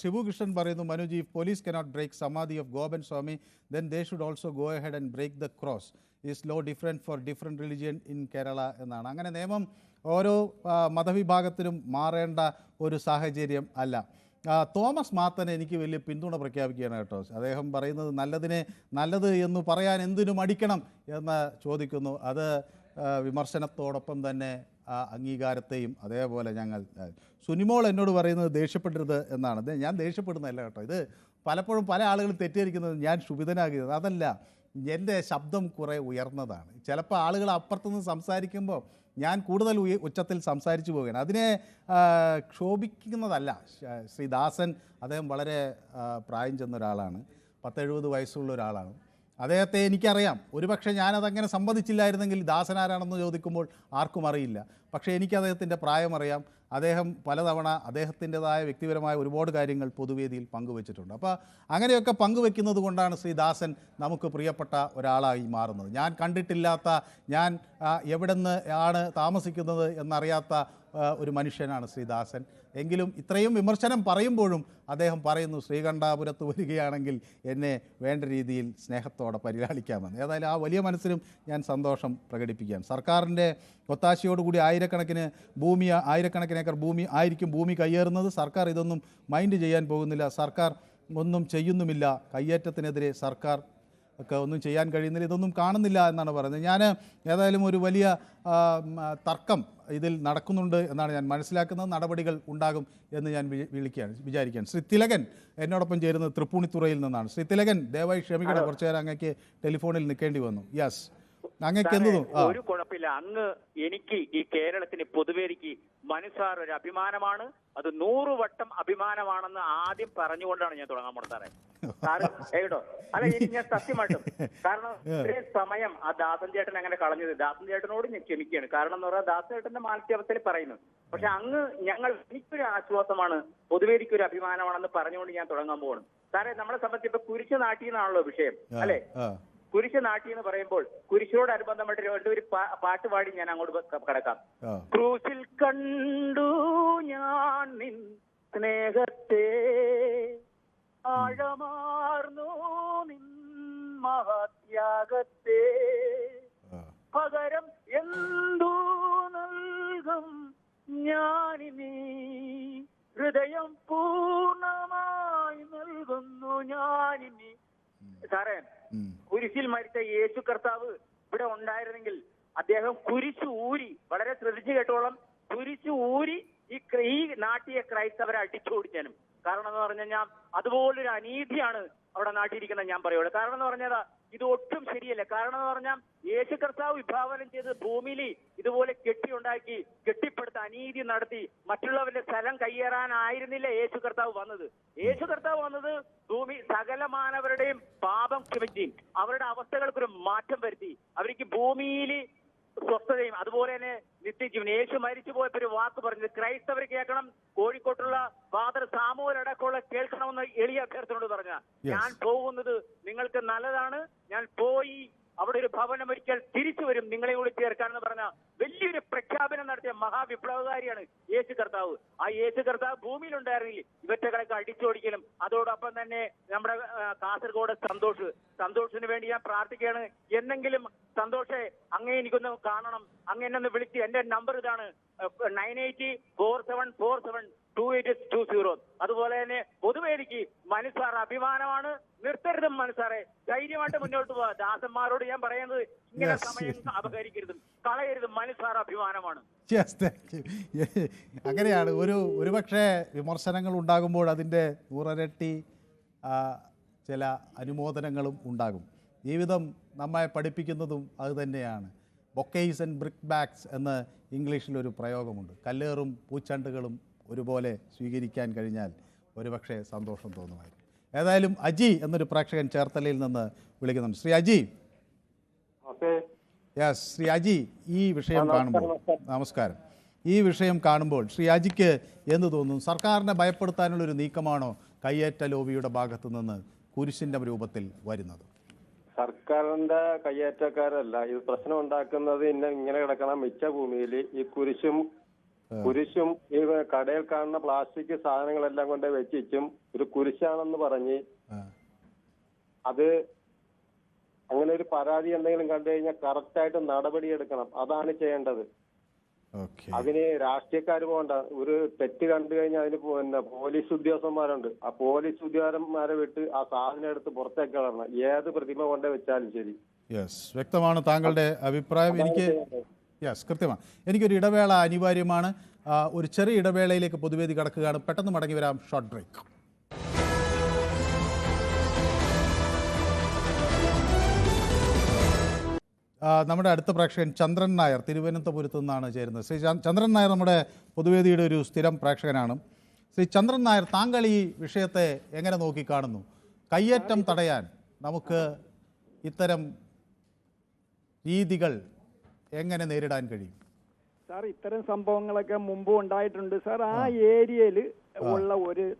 ശിവകൃഷ്ണൻ പറയുന്നു, മനുജി, if police cannot break Samadhi of Goban Swami, then they should also go ahead and break the cross. Is law different for different religion in Kerala എന്നാണ്. അങ്ങനെ നിയമം ഓരോ മതവിഭാഗത്തിനും മാറേണ്ട ഒരു സാഹചര്യം അല്ല. തോമസ് മാത്തൻ എനിക്ക് വലിയ പിന്തുണ പ്രഖ്യാപിക്കുകയാണ് കേട്ടോ. അദ്ദേഹം പറയുന്നത് നല്ലത് എന്ന് പറയാൻ എന്തിനു മടിക്കണം എന്ന് ചോദിക്കുന്നു. അത് വിമർശനത്തോടൊപ്പം തന്നെ അംഗീകാരത്തെയും അതേപോലെ ഞങ്ങൾ. സുനിമോൾ എന്നോട് പറയുന്നത് ദേഷ്യപ്പെടരുത് എന്നാണ്. ഞാൻ ദേഷ്യപ്പെടുന്നതല്ല കേട്ടോ. ഇത് പലപ്പോഴും പല ആളുകളും തെറ്റിദ്ധരിക്കുന്നത് ഞാൻ ക്ഷുഭിതനാകിയത്. അതല്ല, എൻ്റെ ശബ്ദം കുറേ ഉയർന്നതാണ്. ചിലപ്പോൾ ആളുകൾ അപ്പുറത്തുനിന്ന് സംസാരിക്കുമ്പോൾ ഞാൻ കൂടുതൽ ഉച്ചത്തിൽ സംസാരിച്ചു പോവുകയാണ്. അതിനെ ക്ഷോഭിക്കുന്നതല്ല. ശ്രീ ദാസൻ അദ്ദേഹം വളരെ പ്രായം ചെന്ന ഒരാളാണ്, 70 വയസ്സുള്ള ഒരാളാണ്. അദ്ദേഹത്തെ എനിക്കറിയാം. ഒരുപക്ഷെ ഞാനതങ്ങനെ സമ്മതിച്ചില്ലായിരുന്നെങ്കിൽ ദാസൻ ആരാണെന്ന് ചോദിക്കുമ്പോൾ ആർക്കും അറിയില്ല. പക്ഷേ എനിക്ക് അദ്ദേഹത്തിൻ്റെ പ്രായം അറിയാം. അദ്ദേഹം പലതവണ അദ്ദേഹത്തിൻ്റെതായ വ്യക്തിപരമായ ഒരുപാട് കാര്യങ്ങൾ പൊതുവേദിയിൽ പങ്കുവച്ചിട്ടുണ്ട്. അപ്പോൾ അങ്ങനെയൊക്കെ പങ്കുവെക്കുന്നത് കൊണ്ടാണ് ശ്രീ ദാസൻ നമുക്ക് പ്രിയപ്പെട്ട ഒരാളായി മാറുന്നത്. ഞാൻ കണ്ടിട്ടില്ലാത്ത, ഞാൻ എവിടെ നിന്ന് ആണ് താമസിക്കുന്നത് എന്നറിയാത്ത ഒരു മനുഷ്യനാണ് ശ്രീ ദാസൻ. എങ്കിലും ഇത്രയും വിമർശനം പറയുമ്പോഴും അദ്ദേഹം പറയുന്നു, ശ്രീകണ്ഠാപുരത്ത് വരികയാണെങ്കിൽ എന്നെ വേണ്ട രീതിയിൽ സ്നേഹത്തോടെ പരിലാളിക്കാമെന്ന്. ഏതായാലും ആ വലിയ മനസ്സിലും ഞാൻ സന്തോഷം പ്രകടിപ്പിക്കുകയാണ്. സർക്കാരിൻ്റെ ഒത്താശയോടുകൂടി ആയിരക്കണക്കിന് ഏക്കർ ഭൂമി ആയിരിക്കും കയ്യേറുന്നത്. സർക്കാർ ഇതൊന്നും മൈൻഡ് ചെയ്യാൻ പോകുന്നില്ല. സർക്കാർ ഒന്നും ചെയ്യുന്നുമില്ല. കയ്യേറ്റത്തിനെതിരെ സർക്കാർ ഒക്കെ ഒന്നും ചെയ്യാൻ കഴിയുന്നില്ല. ഇതൊന്നും കാണുന്നില്ല എന്നാണ് പറയുന്നത്. ഞാൻ ഏതായാലും ഒരു വലിയ തർക്കം ഇതിൽ നടക്കുന്നുണ്ട് എന്നാണ് ഞാൻ മനസ്സിലാക്കുന്നത്. നടപടികൾ ഉണ്ടാകും എന്ന് ഞാൻ വിചാരിക്കുകയാണ്. ശ്രീ തിലകൻ എന്നോടൊപ്പം ചേരുന്നത് തൃപ്പൂണിത്തുറയിൽ നിന്നാണ്. ശ്രീ തിലകൻ, ദയവായി ക്ഷമിക്കണം, കുറച്ചു നേരം അങ്ങേക്ക് ടെലിഫോണിൽ നിൽക്കേണ്ടി വന്നു. യെസ്, അങ്ങക്ക് എന്ത് ഒരു കുഴപ്പമില്ല. അങ്ങ് എനിക്ക് ഈ കേരളത്തിന് പൊതുവേദിക്ക് മനുസാർ ഒരു അഭിമാനമാണ്. അത് 100 വട്ടം അഭിമാനമാണെന്ന് ആദ്യം പറഞ്ഞുകൊണ്ടാണ് ഞാൻ തുടങ്ങാൻ പോണത് സാറേ. സാറ് കേട്ടോ, അല്ല എനിക്ക് ഞാൻ സത്യമായിട്ടും, കാരണം ഇത്രയും സമയം ആ ദാസൻ ചേട്ടൻ അങ്ങനെ കളഞ്ഞത് ദാസൻ ചേട്ടനോട് ഞാൻ ക്ഷമിക്കുകയാണ്. കാരണം എന്ന് പറഞ്ഞാൽ ദാസൻ ചേട്ടന്റെ മാനസികാവസ്ഥയിൽ പറയുന്നു. പക്ഷെ അങ്ങ് എനിക്കൊരു ആശ്വാസമാണ്, പൊതുവേദിക്ക് ഒരു അഭിമാനമാണെന്ന് പറഞ്ഞുകൊണ്ട് ഞാൻ തുടങ്ങാൻ പോകണം. സാറേ, നമ്മളെ സംബന്ധിച്ച് ഇപ്പൊ കുരിശ് നാട്ടി എന്നാണല്ലോ വിഷയം, അല്ലെ? കുരിശ് നാട്ടി എന്ന് പറയുമ്പോൾ കുരിശിനോട് അനുബന്ധമായിട്ട് ഒരു പാട്ട് പാടി ഞാൻ അങ്ങോട്ട് കടക്കാം. ക്രൂശിൽ കണ്ടു ഞാൻ നിൻ സ്നേഹത്തെ, ആഴമാർന്നു നിൻ മഹത്യാഗത്തെ, പകരം എന്തു നൽകും ഞാനിനി, ഹൃദയം പൂർണ്ണമായി നൽകുന്നു ഞാനിനി. സാറേ, കുരിശിൽ മരിച്ച യേശു കർത്താവ് ഇവിടെ ഉണ്ടായിരുന്നെങ്കിൽ അദ്ദേഹം കുരിശ് ഊരി, വളരെ ശ്രദ്ധിച്ചു കേട്ടോളം, കുരിശ് ഊരി ഈ നാട്ടിലെ ക്രൈസ്തവരെ അടിച്ചോടിക്കാനും. കാരണം എന്ന് പറഞ്ഞു കഴിഞ്ഞാൽ അതുപോലൊരു അനീതിയാണ് അവിടെ നാട്ടിയിരിക്കുന്നത് ഞാൻ പറയുള്ളൂ. കാരണം എന്ന് പറഞ്ഞാൽ ഇത് ഒട്ടും ശരിയല്ല. കാരണം എന്ന് പറഞ്ഞാൽ യേശു കർത്താവ് വിഭാവനം ചെയ്ത് ഭൂമിയിൽ ഇതുപോലെ കെട്ടിപ്പടുത്ത അനീതി നടത്തി മറ്റുള്ളവരുടെ സ്ഥലം കയ്യേറാനായിരുന്നില്ല യേശു കർത്താവ് വന്നത്. യേശു കർത്താവ് വന്നത് ഭൂമി സകല മാനവരുടെയും പാപം ക്ഷമിച്ച് അവരുടെ അവസ്ഥകൾക്കൊരു മാറ്റം വരുത്തി അവർക്ക് ഭൂമിയിൽ സ്വസ്ഥതയും അതുപോലെ തന്നെ നിത്യജീവൻ. യേശു മരിച്ചു പോയപ്പോ ഒരു വാക്ക് പറഞ്ഞത് ക്രൈസ്തവർ കേൾക്കണം, കോഴിക്കോട്ടുള്ള ഫാദർ സാമുവൽ അടക്കമുള്ള കേൾക്കണമെന്ന് എളിയ അഭ്യർത്ഥനയോട് പറഞ്ഞ, ഞാൻ പോകുന്നത് നിങ്ങൾക്ക് നല്ലതാണ്, ഞാൻ പോയി അവിടെ ഒരു ഭവനം ഒരിക്കൽ തിരിച്ചു വരും നിങ്ങളെ കൂടി ചേർക്കാനെന്ന് പറഞ്ഞ വലിയൊരു പ്രഖ്യാപനം നടത്തിയ മഹാവിപ്ലവകാരിയാണ് യേശു കർത്താവ്. ആ യേശു കർത്താവ് ഭൂമിയിലുണ്ടായിരുന്നില്ല ഇവറ്റകളൊക്കെ അടിച്ചോടിക്കലും. അതോടൊപ്പം തന്നെ നമ്മുടെ കാസർഗോഡ് സന്തോഷിന് വേണ്ടി ഞാൻ പ്രാർത്ഥിക്കുകയാണ്. എന്നെങ്കിലും സന്തോഷേ, അങ്ങേ എനിക്കൊന്ന് കാണണം, അങ്ങ് എന്നെ ഒന്ന് വിളിച്ച്, എന്റെ നമ്പർ ഇതാണ് 9847472820. അതുപോലെ തന്നെ പൊതുവേദിക്ക് മനുസാർ അഭിമാനമാണ്. നിർത്തരുതും മനുസാറെ, ധൈര്യമായിട്ട് മുന്നോട്ട് പോവാ. ദാസന്മാരോട് ഞാൻ പറയുന്നത് ഇങ്ങനെ സമയം അപഹരിക്കരുതും കളയരുതും. മനുസാർ അഭിമാനമാണ്. അങ്ങനെയാണ്. ഒരുപക്ഷെ വിമർശനങ്ങൾ ഉണ്ടാകുമ്പോൾ അതിൻ്റെ 100 ഇരട്ടി ചില അനുമോദനങ്ങളും ഉണ്ടാകും. ജീവിതം നമ്മെ പഠിപ്പിക്കുന്നതും അത് തന്നെയാണ്. ബൊക്കെയ്സ് ആൻഡ് ബ്രിക്ക് ബാഗ്സ് എന്ന് ഇംഗ്ലീഷിലൊരു പ്രയോഗമുണ്ട്. കല്ലേറും പൂച്ചണ്ടുകളും ഒരുപോലെ സ്വീകരിക്കാൻ കഴിഞ്ഞാൽ ഒരുപക്ഷെ സന്തോഷം തോന്നുമായിരുന്നു. ഏതായാലും അജി എന്നൊരു പ്രേക്ഷകൻ ചേർത്തലയിൽ നിന്ന് വിളിക്കുന്നുണ്ട്. ശ്രീ അജി. യെസ്, ശ്രീ അജി, ഈ വിഷയം കാണുമ്പോൾ, നമസ്കാരം, ഈ വിഷയം കാണുമ്പോൾ ശ്രീ അജിക്ക് എന്ത് തോന്നുന്നു? സർക്കാരിനെ ഭയപ്പെടുത്താനുള്ളൊരു നീക്കമാണോ കയ്യേറ്റ ലോബിയുടെ ഭാഗത്തു നിന്ന് കുരിശിന്റെ രൂപത്തിൽ വരുന്നത്? സർക്കാരിന്റെ കയ്യേറ്റക്കാരല്ല ഇത് പ്രശ്നം ഉണ്ടാക്കുന്നത്. ഇങ്ങനെ കിടക്കണ മിച്ച ഭൂമിയിൽ ഈ കുരിശും ഈ കടയിൽ കാണുന്ന പ്ലാസ്റ്റിക് സാധനങ്ങളെല്ലാം കൊണ്ട് വെച്ചിച്ചും ഒരു കുരിശാണെന്ന് പറഞ്ഞ് അത് അങ്ങനെ ഒരു പരാതി എന്തെങ്കിലും കണ്ടു കഴിഞ്ഞാൽ കറക്റ്റായിട്ട് നടപടി എടുക്കണം. അതാണ് ചെയ്യേണ്ടത്. അതിന് രാഷ്ട്രീയക്കാർ പോകണ്ട. ഒരു തെറ്റ് കണ്ടു കഴിഞ്ഞാൽ അതിന് പോലീസ് ഉദ്യോഗസ്ഥന്മാരുണ്ട്. ആ പോലീസ് ഉദ്യോഗസ്ഥന്മാരെ വിട്ട് ആ സാധനം എടുത്ത് പുറത്തേക്ക് കളയണം. ഏത് പ്രതിമ കൊണ്ട് വെച്ചാലും ശരി. യെസ്, വ്യക്തമാണ് താങ്കളുടെ അഭിപ്രായം. കൃത്യമാണ്. എനിക്കൊരു ഇടവേള അനിവാര്യമാണ്. ഒരു ചെറിയ ഇടവേളയിലേക്ക് പൊതുവേദി കടക്കുകയാണ്. പെട്ടെന്ന് മടങ്ങി വരാം. Short break. നമ്മുടെ അടുത്ത പ്രേക്ഷകൻ ചന്ദ്രൻ നായർ തിരുവനന്തപുരത്തു നിന്നാണ് ചേരുന്നത്. ശ്രീ ചന്ദ്രൻ നായർ നമ്മുടെ പൊതുവേദിയുടെ ഒരു സ്ഥിരം പ്രേക്ഷകനാണ്. ശ്രീ ചന്ദ്രൻ നായർ, താങ്കൾ ഈ വിഷയത്തെ എങ്ങനെ നോക്കിക്കാണുന്നു? കയ്യേറ്റം തടയാൻ നമുക്ക് ഇത്തരം രീതികൾ എങ്ങനെ നേരിടാൻ കഴിയും? സാർ, ഇത്തരം സംഭവങ്ങളൊക്കെ മുമ്പ് ഉണ്ടായിട്ടുണ്ട് സാർ. ആ ഏരിയയിൽ ഉള്ള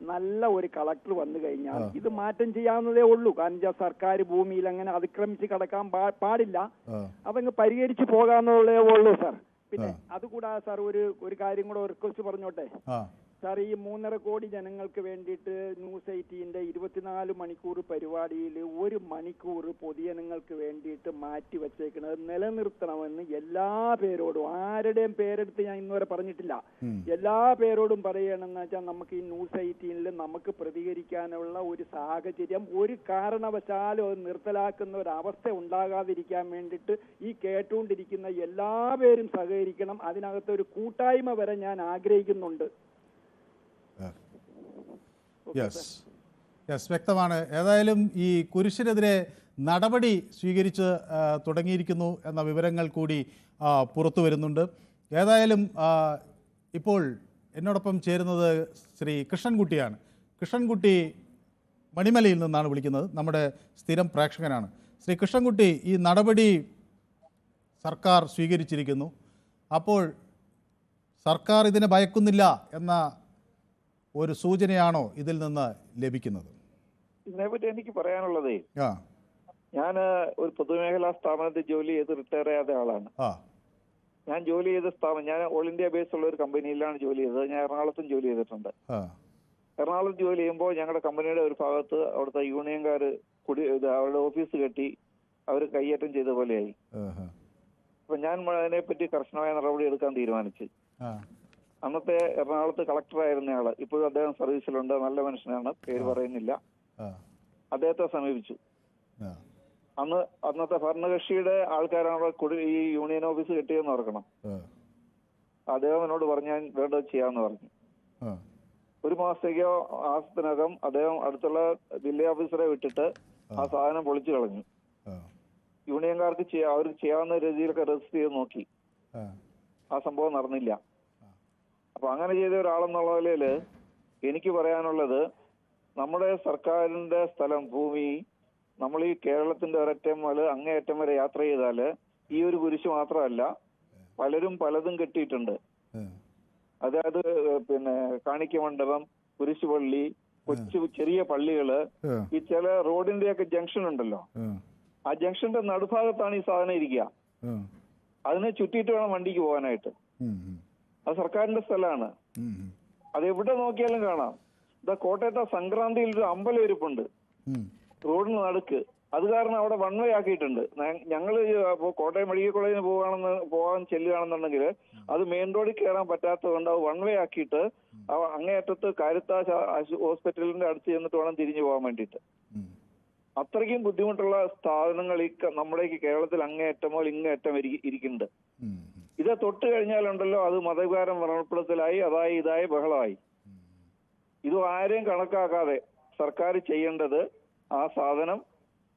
നല്ല ഒരു കളക്ടർ വന്നു കഴിഞ്ഞാൽ ഇത് മാറ്റം ചെയ്യാവുന്നതേ ഉള്ളൂ. കാരണം സർക്കാർ ഭൂമിയിൽ അങ്ങനെ അതിക്രമിച്ച് കടക്കാൻ പാടില്ല. അതങ്ങ് പരിഹരിച്ചു പോകാവുന്നതേ ഉള്ളൂ സാർ. പിന്നെ അതുകൂടാതെ സാർ ഒരു കാര്യം കൂടെ റിക്വസ്റ്റ് പറഞ്ഞോട്ടെ സാർ. ഈ 3.5 കോടി ജനങ്ങൾക്ക് വേണ്ടിയിട്ട് ന്യൂസ് 18ന്റെ 24 മണിക്കൂർ പരിപാടിയിൽ 1 മണിക്കൂർ പൊതുജനങ്ങൾക്ക് വേണ്ടിയിട്ട് മാറ്റി വച്ചേക്കുന്നത് നിലനിർത്തണമെന്ന് എല്ലാ പേരോടും, ആരുടെയും പേരെടുത്ത് ഞാൻ ഇന്നുവരെ പറഞ്ഞിട്ടില്ല, എല്ലാ പേരോടും പറയണമെന്ന് വെച്ചാൽ നമുക്ക് ഈ ന്യൂസ് 18ൽ നമുക്ക് പ്രതികരിക്കാനുള്ള ഒരു സാഹചര്യം ഒരു കാരണവശാലും അത് നിർത്തലാക്കുന്ന ഒരു അവസ്ഥ ഉണ്ടാകാതിരിക്കാൻ വേണ്ടിയിട്ട് ഈ കേട്ടുകൊണ്ടിരിക്കുന്ന എല്ലാ പേരും സഹകരിക്കണം. അതിനകത്ത് ഒരു കൂട്ടായ്മ വരെ ഞാൻ ആഗ്രഹിക്കുന്നുണ്ട്. യെസ്, വ്യക്തമാണ്. ഏതായാലും ഈ കുരിശിനെതിരെ നടപടി സ്വീകരിച്ച് തുടങ്ങിയിരിക്കുന്നു എന്ന വിവരങ്ങൾ കൂടി പുറത്തു വരുന്നുണ്ട്. ഏതായാലും ഇപ്പോൾ എന്നോടൊപ്പം ചേരുന്നത് ശ്രീ കൃഷ്ണൻകുട്ടിയാണ്. കൃഷ്ണൻകുട്ടി മണിമലയിൽ നിന്നാണ് വിളിക്കുന്നത്. നമ്മുടെ സ്ഥിരം പ്രേക്ഷകനാണ്. ശ്രീ കൃഷ്ണൻകുട്ടി, ഈ നടപടി സർക്കാർ സ്വീകരിച്ചിരിക്കുന്നു. അപ്പോൾ സർക്കാർ ഇതിനെ ഭയക്കുന്നില്ല എന്ന ഒരു സൂചനയാണോ ഇതിൽ നിന്ന് ലഭിക്കുന്നത്? ഇതിനെപ്പറ്റി എനിക്ക് പറയാനുള്ളതേ, ഞാൻ ഒരു പൊതുമേഖലാ സ്ഥാപനത്തിൽ ജോലി ചെയ്ത് റിട്ടയർ ചെയ്യാത്ത ആളാണ്. ഞാൻ ജോലി ചെയ്ത സ്ഥാപനം, ഞാൻ ഓൾ ഇന്ത്യ ബേസ് ഉള്ള ഒരു കമ്പനിയിലാണ് ജോലി ചെയ്തത്. ഞാൻ എറണാകുളത്തും ജോലി ചെയ്തിട്ടുണ്ട്. എറണാകുളത്ത് ജോലി ചെയ്യുമ്പോൾ ഞങ്ങളുടെ കമ്പനിയുടെ ഒരു ഭാഗത്ത് അവിടുത്തെ യൂണിയൻകാർ അവരുടെ ഓഫീസ് കെട്ടി അവർ കയ്യേറ്റം ചെയ്ത പോലെയായി. അപ്പൊ ഞാൻ അതിനെപ്പറ്റി കർശനമായ നടപടി എടുക്കാൻ തീരുമാനിച്ചു. അന്നത്തെ എറണാകുളത്ത് കളക്ടറായിരുന്ന ആള്, ഇപ്പോഴും അദ്ദേഹം സർവീസിലുണ്ട്, നല്ല മനുഷ്യനാണ്, പേര് പറയുന്നില്ല, അദ്ദേഹത്തെ സമീപിച്ചു. അന്നത്തെ ഭരണകക്ഷിയുടെ ആൾക്കാരാണ് ഈ യൂണിയൻ ഓഫീസ് കെട്ടിയെന്ന് ഓർക്കണം. അദ്ദേഹം എന്നോട് പറഞ്ഞു ഞാൻ വേണ്ടത് ചെയ്യാന്ന് പറഞ്ഞു. ഒരു മാസത്തേക്കോ മാസത്തിനകം അദ്ദേഹം അടുത്തുള്ള ജില്ലാ ഓഫീസറെ വിട്ടിട്ട് ആ സാധനം പൊളിച്ചു കളഞ്ഞു. യൂണിയൻകാർക്ക് അവർക്ക് ചെയ്യാവുന്ന രീതിയിലൊക്കെ രജിസ്റ്റർ ചെയ്ത് നോക്കി. ആ സംഭവം നടന്നില്ല. അപ്പൊ അങ്ങനെ ചെയ്ത ഒരാളെന്നുള്ള നിലയില് എനിക്ക് പറയാനുള്ളത്, നമ്മുടെ സർക്കാരിന്റെ സ്ഥലം, ഭൂമി, നമ്മൾ ഈ കേരളത്തിന്റെ ഒരറ്റം മുതൽ അങ്ങേയറ്റം വരെ യാത്ര ചെയ്താല് ഈ ഒരു കുരിശ് മാത്രമല്ല, പലരും പലതും കെട്ടിയിട്ടുണ്ട്. അതായത് കാണിക്ക മണ്ഡപം, കുരിശുപള്ളി, ചെറിയ പള്ളികള്, ഈ ചില റോഡിന്റെയൊക്കെ ജംഗ്ഷൻ ഉണ്ടല്ലോ, ആ ജംഗ്ഷന്റെ നടുഭാഗത്താണ് ഈ സാധനം ഇരിക്കുക. അതിനെ ചുറ്റിയിട്ട് വേണം വണ്ടിക്ക് പോകാനായിട്ട്. അത് സർക്കാരിന്റെ സ്ഥലമാണ്. അത് എവിടെ നോക്കിയാലും കാണാം. കോട്ടയത്തെ സംക്രാന്തിയിൽ ഒരു അമ്പലം ഇരിപ്പുണ്ട് റോഡിന് നടുക്ക്. അത് കാരണം അവിടെ വൺ വേ ആക്കിയിട്ടുണ്ട്. ഞങ്ങള് കോട്ടയം മെഡിക്കൽ കോളേജിന് പോകാൻ ചെല്ലുകയാണെന്നുണ്ടെങ്കിൽ അത് മെയിൻ റോഡിൽ കയറാൻ പറ്റാത്തതുകൊണ്ട് അത് വൺ വേ ആക്കിയിട്ട് അങ്ങേയറ്റത്ത് കാരിത്താസ് ഹോസ്പിറ്റലിന്റെ അടുത്ത് ചെന്നിട്ട് വേണം തിരിഞ്ഞു പോകാൻ വേണ്ടിയിട്ട്. അത്രയ്ക്കും ബുദ്ധിമുട്ടുള്ള സ്ഥാപനങ്ങൾ ഈ നമ്മുടെ കേരളത്തിൽ അങ്ങേയറ്റം മുതൽ ഇങ്ങേയറ്റം ഇരിക്കുന്നുണ്ട്. ഇത് തൊട്ട് കഴിഞ്ഞാലുണ്ടല്ലോ അത് മതവികാരം വ്രണപ്പെടുത്തലായി, അതായി ഇതായി ബഹളമായി. ഇത് ആരെയും കണക്കാക്കാതെ സർക്കാർ ചെയ്യേണ്ടത്, ആ സാധനം,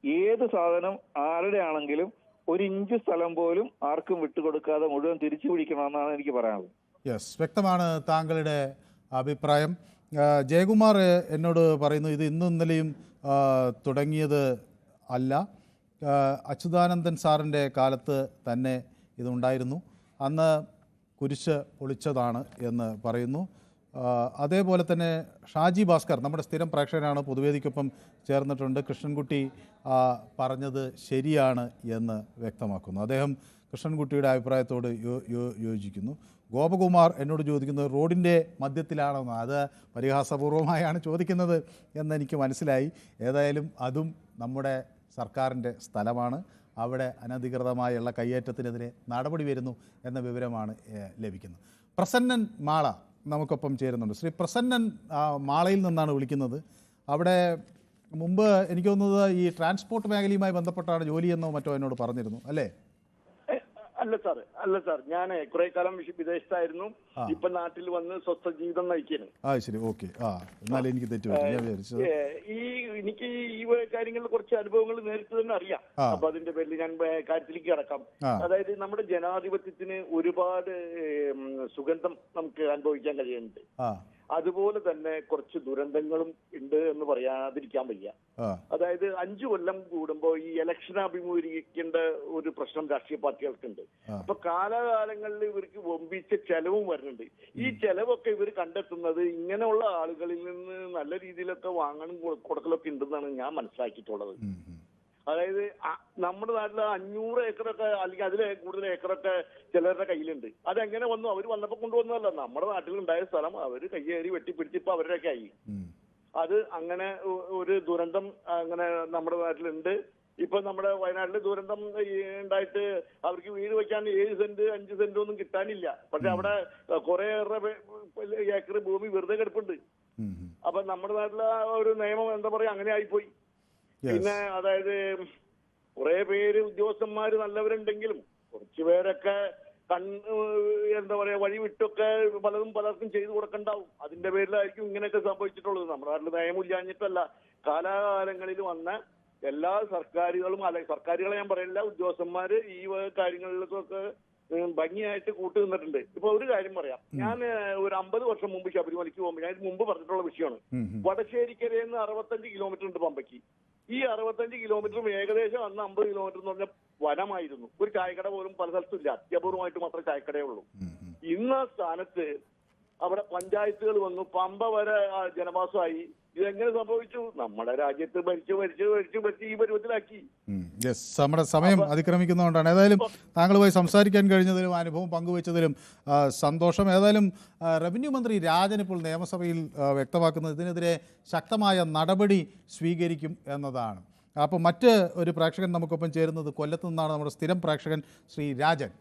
ഏത് സാധനം ആരുടെ ആണെങ്കിലും ഒരു ഇഞ്ച് സ്ഥലം പോലും ആർക്കും വിട്ടുകൊടുക്കാതെ മുഴുവൻ തിരിച്ചു പിടിക്കണമെന്നാണ് എനിക്ക് പറയാനുള്ളത്. യെസ്, വ്യക്തമാണ് താങ്കളുടെ അഭിപ്രായം. ജയകുമാർ എന്നോട് പറയുന്നു, ഇത് ഇന്നും ഇന്നലെയും തുടങ്ങിയത് അല്ല, അച്യുതാനന്ദൻ സാറിൻ്റെ കാലത്ത് തന്നെ ഇതുണ്ടായിരുന്നു, അന്ന് കുരിശ് പൊളിച്ചതാണ് എന്ന് പറയുന്നു. അതേപോലെ തന്നെ ഷാജി ഭാസ്കർ നമ്മുടെ സ്ഥിരം പ്രേക്ഷകനാണ്, പൊതുവേദിക്കൊപ്പം ചേർന്നിട്ടുണ്ട്. കൃഷ്ണൻകുട്ടി പറഞ്ഞത് ശരിയാണ് എന്ന് വ്യക്തമാക്കുന്നു. അദ്ദേഹം കൃഷ്ണൻകുട്ടിയുടെ അഭിപ്രായത്തോട് യോജിക്കുന്നു. ഗോപകുമാർ എന്നോട് ചോദിക്കുന്നത് റോഡിൻ്റെ മധ്യത്തിലാണെന്ന്. അത് പരിഹാസപൂർവമായാണ് ചോദിക്കുന്നത് എന്നെനിക്ക് മനസ്സിലായി. ഏതായാലും അതും നമ്മുടെ സർക്കാരിൻ്റെ സ്ഥലമാണ്. അവിടെ അനധികൃതമായുള്ള കയ്യേറ്റത്തിനെതിരെ നടപടി വരുന്നു എന്ന വിവരമാണ് ലഭിക്കുന്നത്. പ്രസന്നൻ മാള നമുക്കൊപ്പം ചേരുന്നുണ്ട്. ശ്രീ പ്രസന്നൻ മാളയിൽ നിന്നാണ് വിളിക്കുന്നത്. അവിടെ മുമ്പ് എനിക്ക് തോന്നുന്നത് ഈ ട്രാൻസ്പോർട്ട് മേഖലയുമായി ബന്ധപ്പെട്ടാണ് ജോലിയെന്നോ മറ്റോ എന്നോട് പറഞ്ഞിരുന്നു, അല്ലേ? അല്ല സാർ, ഞാൻ കുറെ കാലം വിദേശത്തായിരുന്നു. ഇപ്പൊ നാട്ടിൽ വന്ന് സ്വസ്ഥ ജീവിതം നയിക്കുന്നു. ശരി, ഓക്കെ. എനിക്ക് തെറ്റുപറ്റി. എനിക്ക് ഈ കാര്യങ്ങളിൽ കുറച്ച് അനുഭവങ്ങൾ നേരിട്ട് തന്നെ അറിയാം. അപ്പൊ അതിന്റെ പേരിൽ ഞാൻ കാര്യത്തിലേക്ക് കടക്കാം. അതായത് നമ്മുടെ ജനാധിപത്യത്തിന് ഒരുപാട് സുഗന്ധം നമുക്ക് അനുഭവിക്കാൻ കഴിയുന്നുണ്ട്. അതുപോലെ തന്നെ കുറച്ച് ദുരന്തങ്ങളും ഉണ്ട് എന്ന് പറയാതിരിക്കാൻ വയ്യ. അതായത് 5 കൊല്ലം കൂടുമ്പോ ഈ ഇലക്ഷൻ അഭിമുഖീകരിക്കേണ്ട ഒരു പ്രശ്നം രാഷ്ട്രീയ പാർട്ടികൾക്കുണ്ട്. അപ്പൊ കാലാകാലങ്ങളിൽ ഇവർക്ക് വമ്പിച്ച ചെലവും വരുന്നുണ്ട്. ഈ ചെലവൊക്കെ ഇവർ കണ്ടെത്തുന്നത് ഇങ്ങനെയുള്ള ആളുകളിൽ നിന്ന് നല്ല രീതിയിലൊക്കെ വാങ്ങാനും കൊടുക്കലൊക്കെ ഉണ്ടെന്നാണ് ഞാൻ മനസ്സിലാക്കിയിട്ടുള്ളത്. അതായത് നമ്മുടെ നാട്ടിൽ 500 ഏക്കറൊക്കെ അല്ലെങ്കിൽ അതിലെ കൂടുതൽ ഏക്കറൊക്കെ ചിലരുടെ കയ്യിലുണ്ട്. അതെങ്ങനെ വന്നു? അവർ വന്നപ്പോ കൊണ്ടുവന്നതല്ല, നമ്മുടെ നാട്ടിലുണ്ടായ സ്ഥലം അവർ കയ്യേറി വെട്ടിപ്പിടിച്ച് ഇപ്പൊ അവരുടെയൊക്കെ ആയി. അത് അങ്ങനെ ഒരു ദുരന്തം അങ്ങനെ നമ്മുടെ നാട്ടിലുണ്ട്. ഇപ്പൊ നമ്മുടെ വയനാട്ടില് ദുരന്തം ഉണ്ടായിട്ട് അവർക്ക് വീട് വെക്കാൻ 7 സെന്റ് 5 സെന്റ് ഒന്നും കിട്ടാനില്ല. പക്ഷെ അവിടെ കുറേയേറെ ഏക്കർ ഭൂമി വെറുതെ കിടപ്പുണ്ട്. അപ്പൊ നമ്മുടെ നാട്ടിലെ ഒരു നിയമം എന്താ പറയാ, അങ്ങനെ ആയിപ്പോയി. പിന്നെ അതായത് കുറെ പേര് ഉദ്യോഗസ്ഥന്മാര് നല്ലവരുണ്ടെങ്കിലും കുറച്ചു പേരൊക്കെ എന്താ പറയാ വഴി വിട്ടൊക്കെ പലതും പലർക്കും ചെയ്തു കൊടുക്കണ്ടാവും. അതിന്റെ പേരിലായിരിക്കും ഇങ്ങനെയൊക്കെ സംഭവിച്ചിട്ടുള്ളത്. നമ്മുടെ നാട്ടിൽ നിയമമില്ലാഞ്ഞിട്ടല്ല, കാലാകാലങ്ങളിൽ വന്ന എല്ലാ സർക്കാരുകളും സർക്കാരുകളെ ഞാൻ പറയില്ല, ഉദ്യോഗസ്ഥന്മാര് ഈ കാര്യങ്ങളിലൊക്കെ ഭംഗിയായിട്ട് കൂട്ടുനിന്നിട്ടുണ്ട്. ഇപ്പൊ ഒരു കാര്യം പറയാം, ഞാൻ ഒരു 50 വർഷം മുമ്പ് ശബരിമലയ്ക്ക് പോകുമ്പോൾ ഞാൻ മുമ്പ് പറഞ്ഞിട്ടുള്ള വിഷയമാണ്. വടശ്ശേരിക്കരയിൽ നിന്ന് 65 കിലോമീറ്റർ ഉണ്ട് പമ്പയ്ക്ക്. ഈ 65 കിലോമീറ്ററും ഏകദേശം അന്ന് 50 കിലോമീറ്റർ എന്ന് പറഞ്ഞാൽ വനമായിരുന്നു. ഒരു ചായക്കട പോലും പല സ്ഥലത്തും ഇല്ല, അത്യപൂർവമായിട്ട് മാത്രമേ ചായക്കടയേ ഉള്ളൂ. ഇന്ന സ്ഥാനത്ത് അവിടെ പഞ്ചായത്തുകൾ വന്നു, പമ്പ വരെ ജനവാസമായി. ഇതെങ്ങനെ സംഭവിച്ചു? നമ്മുടെ രാജ്യത്ത് ഭരിച്ച് ഈ പരുവത്തിലാക്കി. നമ്മുടെ സമയം അതിക്രമിക്കുന്നതുകൊണ്ടാണ്. ഏതായാലും താങ്കളുമായി സംസാരിക്കാൻ കഴിഞ്ഞതിലും അനുഭവം പങ്കുവച്ചതിലും സന്തോഷം. ഏതായാലും റവന്യൂ മന്ത്രി രാജൻ ഇപ്പോൾ നിയമസഭയിൽ വ്യക്തമാക്കുന്നത് ഇതിനെതിരെ ശക്തമായ നടപടി സ്വീകരിക്കും എന്നതാണ്. അപ്പോൾ മറ്റ് ഒരു പ്രേക്ഷകൻ നമുക്കൊപ്പം ചേരുന്നത് കൊല്ലത്ത് നിന്നാണ്, നമ്മുടെ സ്ഥിരം പ്രേക്ഷകൻ ശ്രീ രാജൻ.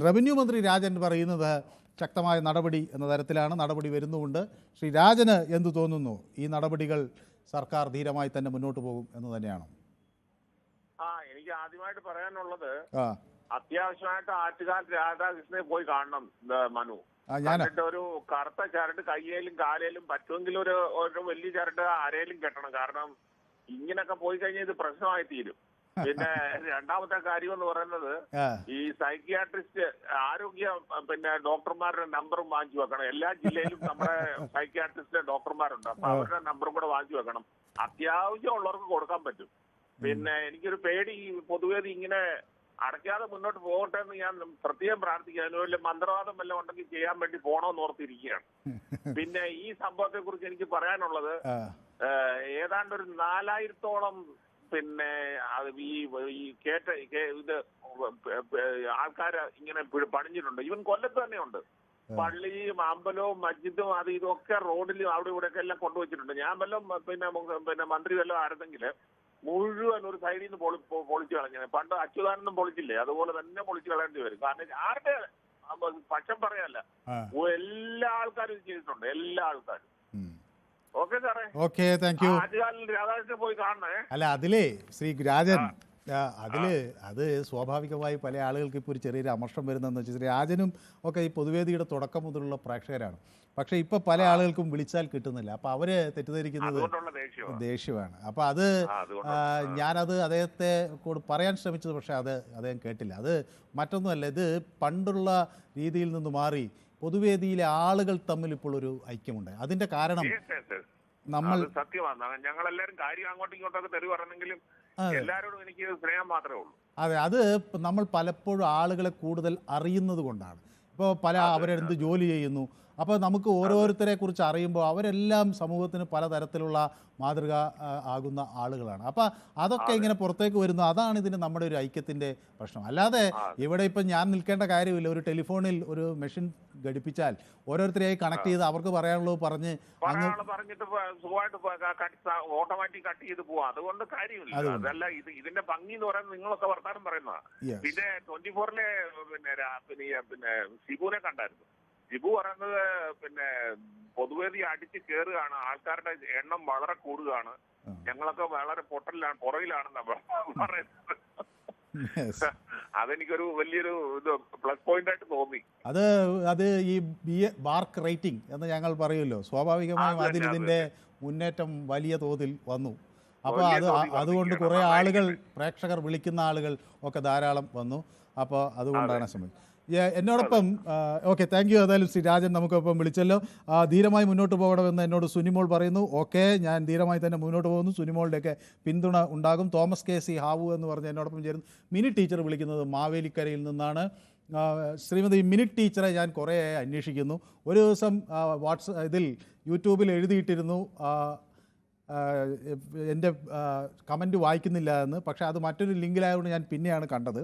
റവന്യൂ മന്ത്രി രാജൻ പറയുന്നത് ശക്തമായ നടപടി എന്ന തരത്തിലാണ്. നടപടി വരുന്നുമുണ്ട്. ശ്രീ രാജന് എന്തു തോന്നുന്നു? ഈ നടപടികൾ സർക്കാർ ധീരമായി തന്നെ മുന്നോട്ട് പോകും എന്ന് തന്നെയാണോ? എനിക്ക് ആദ്യമായിട്ട് പറയാനുള്ളത്, അത്യാവശ്യമായിട്ട് ആറ്റുകാൽ രാധാകൃഷ്ണനെ പോയി കാണണം മനു. എന്നിട്ട് ഒരു കറുത്ത ചരട് കയ്യേലും കാലേലും പറ്റുമെങ്കിൽ ഒരു വലിയ ചരട് അരയിലും കെട്ടണം. കാരണം ഇങ്ങനൊക്കെ പോയി കഴിഞ്ഞാൽ ഇത് പ്രശ്നമായി തീരും. പിന്നെ രണ്ടാമത്തെ കാര്യം എന്ന് പറയുന്നത്, ഈ സൈക്യാട്രിസ്റ്റ് ആരോഗ്യ ഡോക്ടർമാരുടെ നമ്പറും വാങ്ങിച്ചു വെക്കണം. എല്ലാ ജില്ലയിലും നമ്മുടെ സൈക്യാട്രിസ്റ്റ് ഡോക്ടർമാരുണ്ട്. അപ്പൊ അവരുടെ നമ്പറും കൂടെ വാങ്ങിച്ചു വെക്കണം. അത്യാവശ്യം ഉള്ളവർക്ക് കൊടുക്കാൻ പറ്റും. പിന്നെ എനിക്കൊരു പേടി, പൊതുവേ ഇങ്ങനെ അടയ്ക്കാതെ മുന്നോട്ട് പോകട്ടെ എന്ന് ഞാൻ പ്രത്യേകം പ്രാർത്ഥിക്കുക. അതിന് വലിയ മന്ത്രവാദം വല്ലതും ഉണ്ടെങ്കിൽ ചെയ്യാൻ വേണ്ടി പോകണമെന്ന് ഓർത്തിരിക്കുകയാണ്. പിന്നെ ഈ സംഭവത്തെ കുറിച്ച് എനിക്ക് പറയാനുള്ളത്, ഏതാണ്ട് ഒരു 4000-ഓളം പിന്നെ ഈ ഇത് ആൾക്കാര് ഇങ്ങനെ പണിഞ്ഞിട്ടുണ്ട്. ഈവൻ കൊല്ലത്ത് തന്നെ ഉണ്ട്. പള്ളിയും അമ്പലവും മസ്ജിദും അത് ഇതൊക്കെ റോഡിലും അവിടെ ഇവിടെയൊക്കെ എല്ലാം കൊണ്ടുവച്ചിട്ടുണ്ട്. ഞാൻ വല്ലതും പിന്നെ മന്ത്രി വല്ലതും ആയിരുന്നെങ്കിൽ മുഴുവൻ ഒരു സൈഡിൽ നിന്ന് പൊളിച്ചു കളഞ്ഞത്. പണ്ട് അച്യുതാനന്ദം പൊളിച്ചില്ലേ, അതുപോലെ തന്നെ പൊളിച്ചു കളയേണ്ടി വരും. കാരണം ആരുടെ പക്ഷം പറയാല്ല, എല്ലാ ആൾക്കാരും ഇത് ചെയ്തിട്ടുണ്ട്, എല്ലാ ആൾക്കാരും. Okay, thank you. അല്ല, അതിലേ ശ്രീ രാജൻ, അത് സ്വാഭാവികമായി പല ആളുകൾക്ക് ഇപ്പോൾ ഒരു ചെറിയൊരു അമർഷം വരുന്നതെന്ന് വെച്ചാൽ, ശ്രീ രാജനും ഒക്കെ ഈ പൊതുവേദിയുടെ തുടക്കം മുതലുള്ള പ്രേക്ഷകരാണ്. പക്ഷെ ഇപ്പൊ പല ആളുകൾക്കും വിളിച്ചാൽ കിട്ടുന്നില്ല. അപ്പൊ അവര് തെറ്റിദ്ധരിക്കുന്നത് ദേഷ്യമാണ്. അപ്പൊ അത് ഞാനത് അദ്ദേഹത്തെ കൂടെ പറയാൻ ശ്രമിച്ചത്, പക്ഷെ അദ്ദേഹം കേട്ടില്ല. അത് മറ്റൊന്നുമല്ല, ഇത് പണ്ടുള്ള രീതിയിൽ നിന്ന് മാറി പൊതുവേദിയിലെ ആളുകൾ തമ്മിൽ ഇപ്പോൾ ഒരു ഐക്യമുണ്ട്. അതിന്റെ കാരണം നമ്മൾ സത്യമാണ്, ഞങ്ങളെല്ലാരും കാര്യം അങ്ങോട്ടും ഇങ്ങോട്ടൊക്കെ തെറി പറഞ്ഞെങ്കിലും എല്ലാവരോടും എനിക്ക് സ്നേഹം മാത്രമേ ഉള്ളൂ. അതെ, അത് നമ്മൾ പലപ്പോഴും ആളുകളെ കൂടുതൽ അറിയുന്നത് കൊണ്ടാണ്. ഇപ്പോൾ അവരെന്ത് ജോലി ചെയ്യുന്നു, അപ്പോൾ നമുക്ക് ഓരോരുത്തരെ കുറിച്ച് അറിയുമ്പോൾ അവരെല്ലാം സമൂഹത്തിന് പലതരത്തിലുള്ള മാതൃക ആകുന്ന ആളുകളാണ്. അപ്പോൾ അതൊക്കെ ഇങ്ങനെ പുറത്തേക്ക് വരുന്നു. അതാണ് ഇതിന് നമ്മുടെ ഒരു ഐക്യത്തിൻ്റെ പ്രശ്നം. അല്ലാതെ ഇവിടെ ഇപ്പം ഞാൻ നിൽക്കേണ്ട കാര്യമില്ല. ഒരു ടെലിഫോണിൽ ഒരു മെഷീൻ ഘടിപ്പിച്ചാൽ ഓരോരുത്തരെയായി കണക്ട് ചെയ്ത് അവർക്ക് പറയാനുള്ളത് പറഞ്ഞിട്ട് ഓട്ടോമാറ്റിക് കട്ട് ചെയ്ത് പോവാം. അതുകൊണ്ട് കാര്യമില്ല. അതല്ല ഇതിന്റെ ഭംഗി എന്ന് പറയുന്നത് നിങ്ങളൊക്കെ വർത്താനം പറയുന്നതാണ്. പിന്നെ 24-ലെ പിന്നെ ശിബുവിനെ കണ്ടായിരുന്നു. ഷിബു പറയുന്നത് പിന്നെ പൊതുവേദി അടിച്ച് കയറുകയാണ്, ആൾക്കാരുടെ എണ്ണം വളരെ കൂടുകയാണ്, ഞങ്ങളൊക്കെ വളരെ പൊട്ടലിലാണ്, പുറകിലാണെന്നാ പറയുന്നത്. അതെനിക്കൊരു വലിയൊരു പ്ലസ് പോയിന്റ് ആയിട്ട് തോന്നി. അത് ഈ ബാർക്ക് റേറ്റിംഗ് എന്ന് ഞങ്ങൾ പറയുമല്ലോ, സ്വാഭാവികമായും ഇതിന്റെ മുന്നേറ്റം വലിയ തോതിൽ വന്നു. അപ്പോൾ അതുകൊണ്ട് കുറേ ആളുകൾ, പ്രേക്ഷകർ വിളിക്കുന്ന ആളുകൾ ഒക്കെ ധാരാളം വന്നു. അപ്പോൾ അതുകൊണ്ടാണ് ശ്രമിക്കുന്നത്. എന്നോടൊപ്പം ഓക്കെ, താങ്ക് യു. ഏതായാലും ശ്രീ രാജൻ നമുക്കൊപ്പം വിളിച്ചല്ലോ. ധീരമായി മുന്നോട്ട് പോകണമെന്ന് എന്നോട് സുനിമോൾ പറയുന്നു. ഓക്കെ, ഞാൻ ധീരമായി തന്നെ മുന്നോട്ട് പോകുന്നു. സുനിമോളുടെയൊക്കെ പിന്തുണ ഉണ്ടാകും. തോമസ് കെ സി ഹാവു എന്ന് പറഞ്ഞ് എന്നോടൊപ്പം ചേരുന്നു. മിനി ടീച്ചർ വിളിക്കുന്നത് മാവേലിക്കരയിൽ നിന്നാണ്. ശ്രീമതി മിനി ടീച്ചറെ ഞാൻ കുറേ അന്വേഷിക്കുന്നു. ഒരു ദിവസം ഇതിൽ യൂട്യൂബിൽ എഴുതിയിട്ടിരുന്നു എൻ്റെ കമൻറ്റ് വായിക്കുന്നില്ല എന്ന്. പക്ഷേ അത് മറ്റൊരു ലിങ്കിലായതുകൊണ്ട് ഞാൻ പിന്നെയാണ് കണ്ടത്.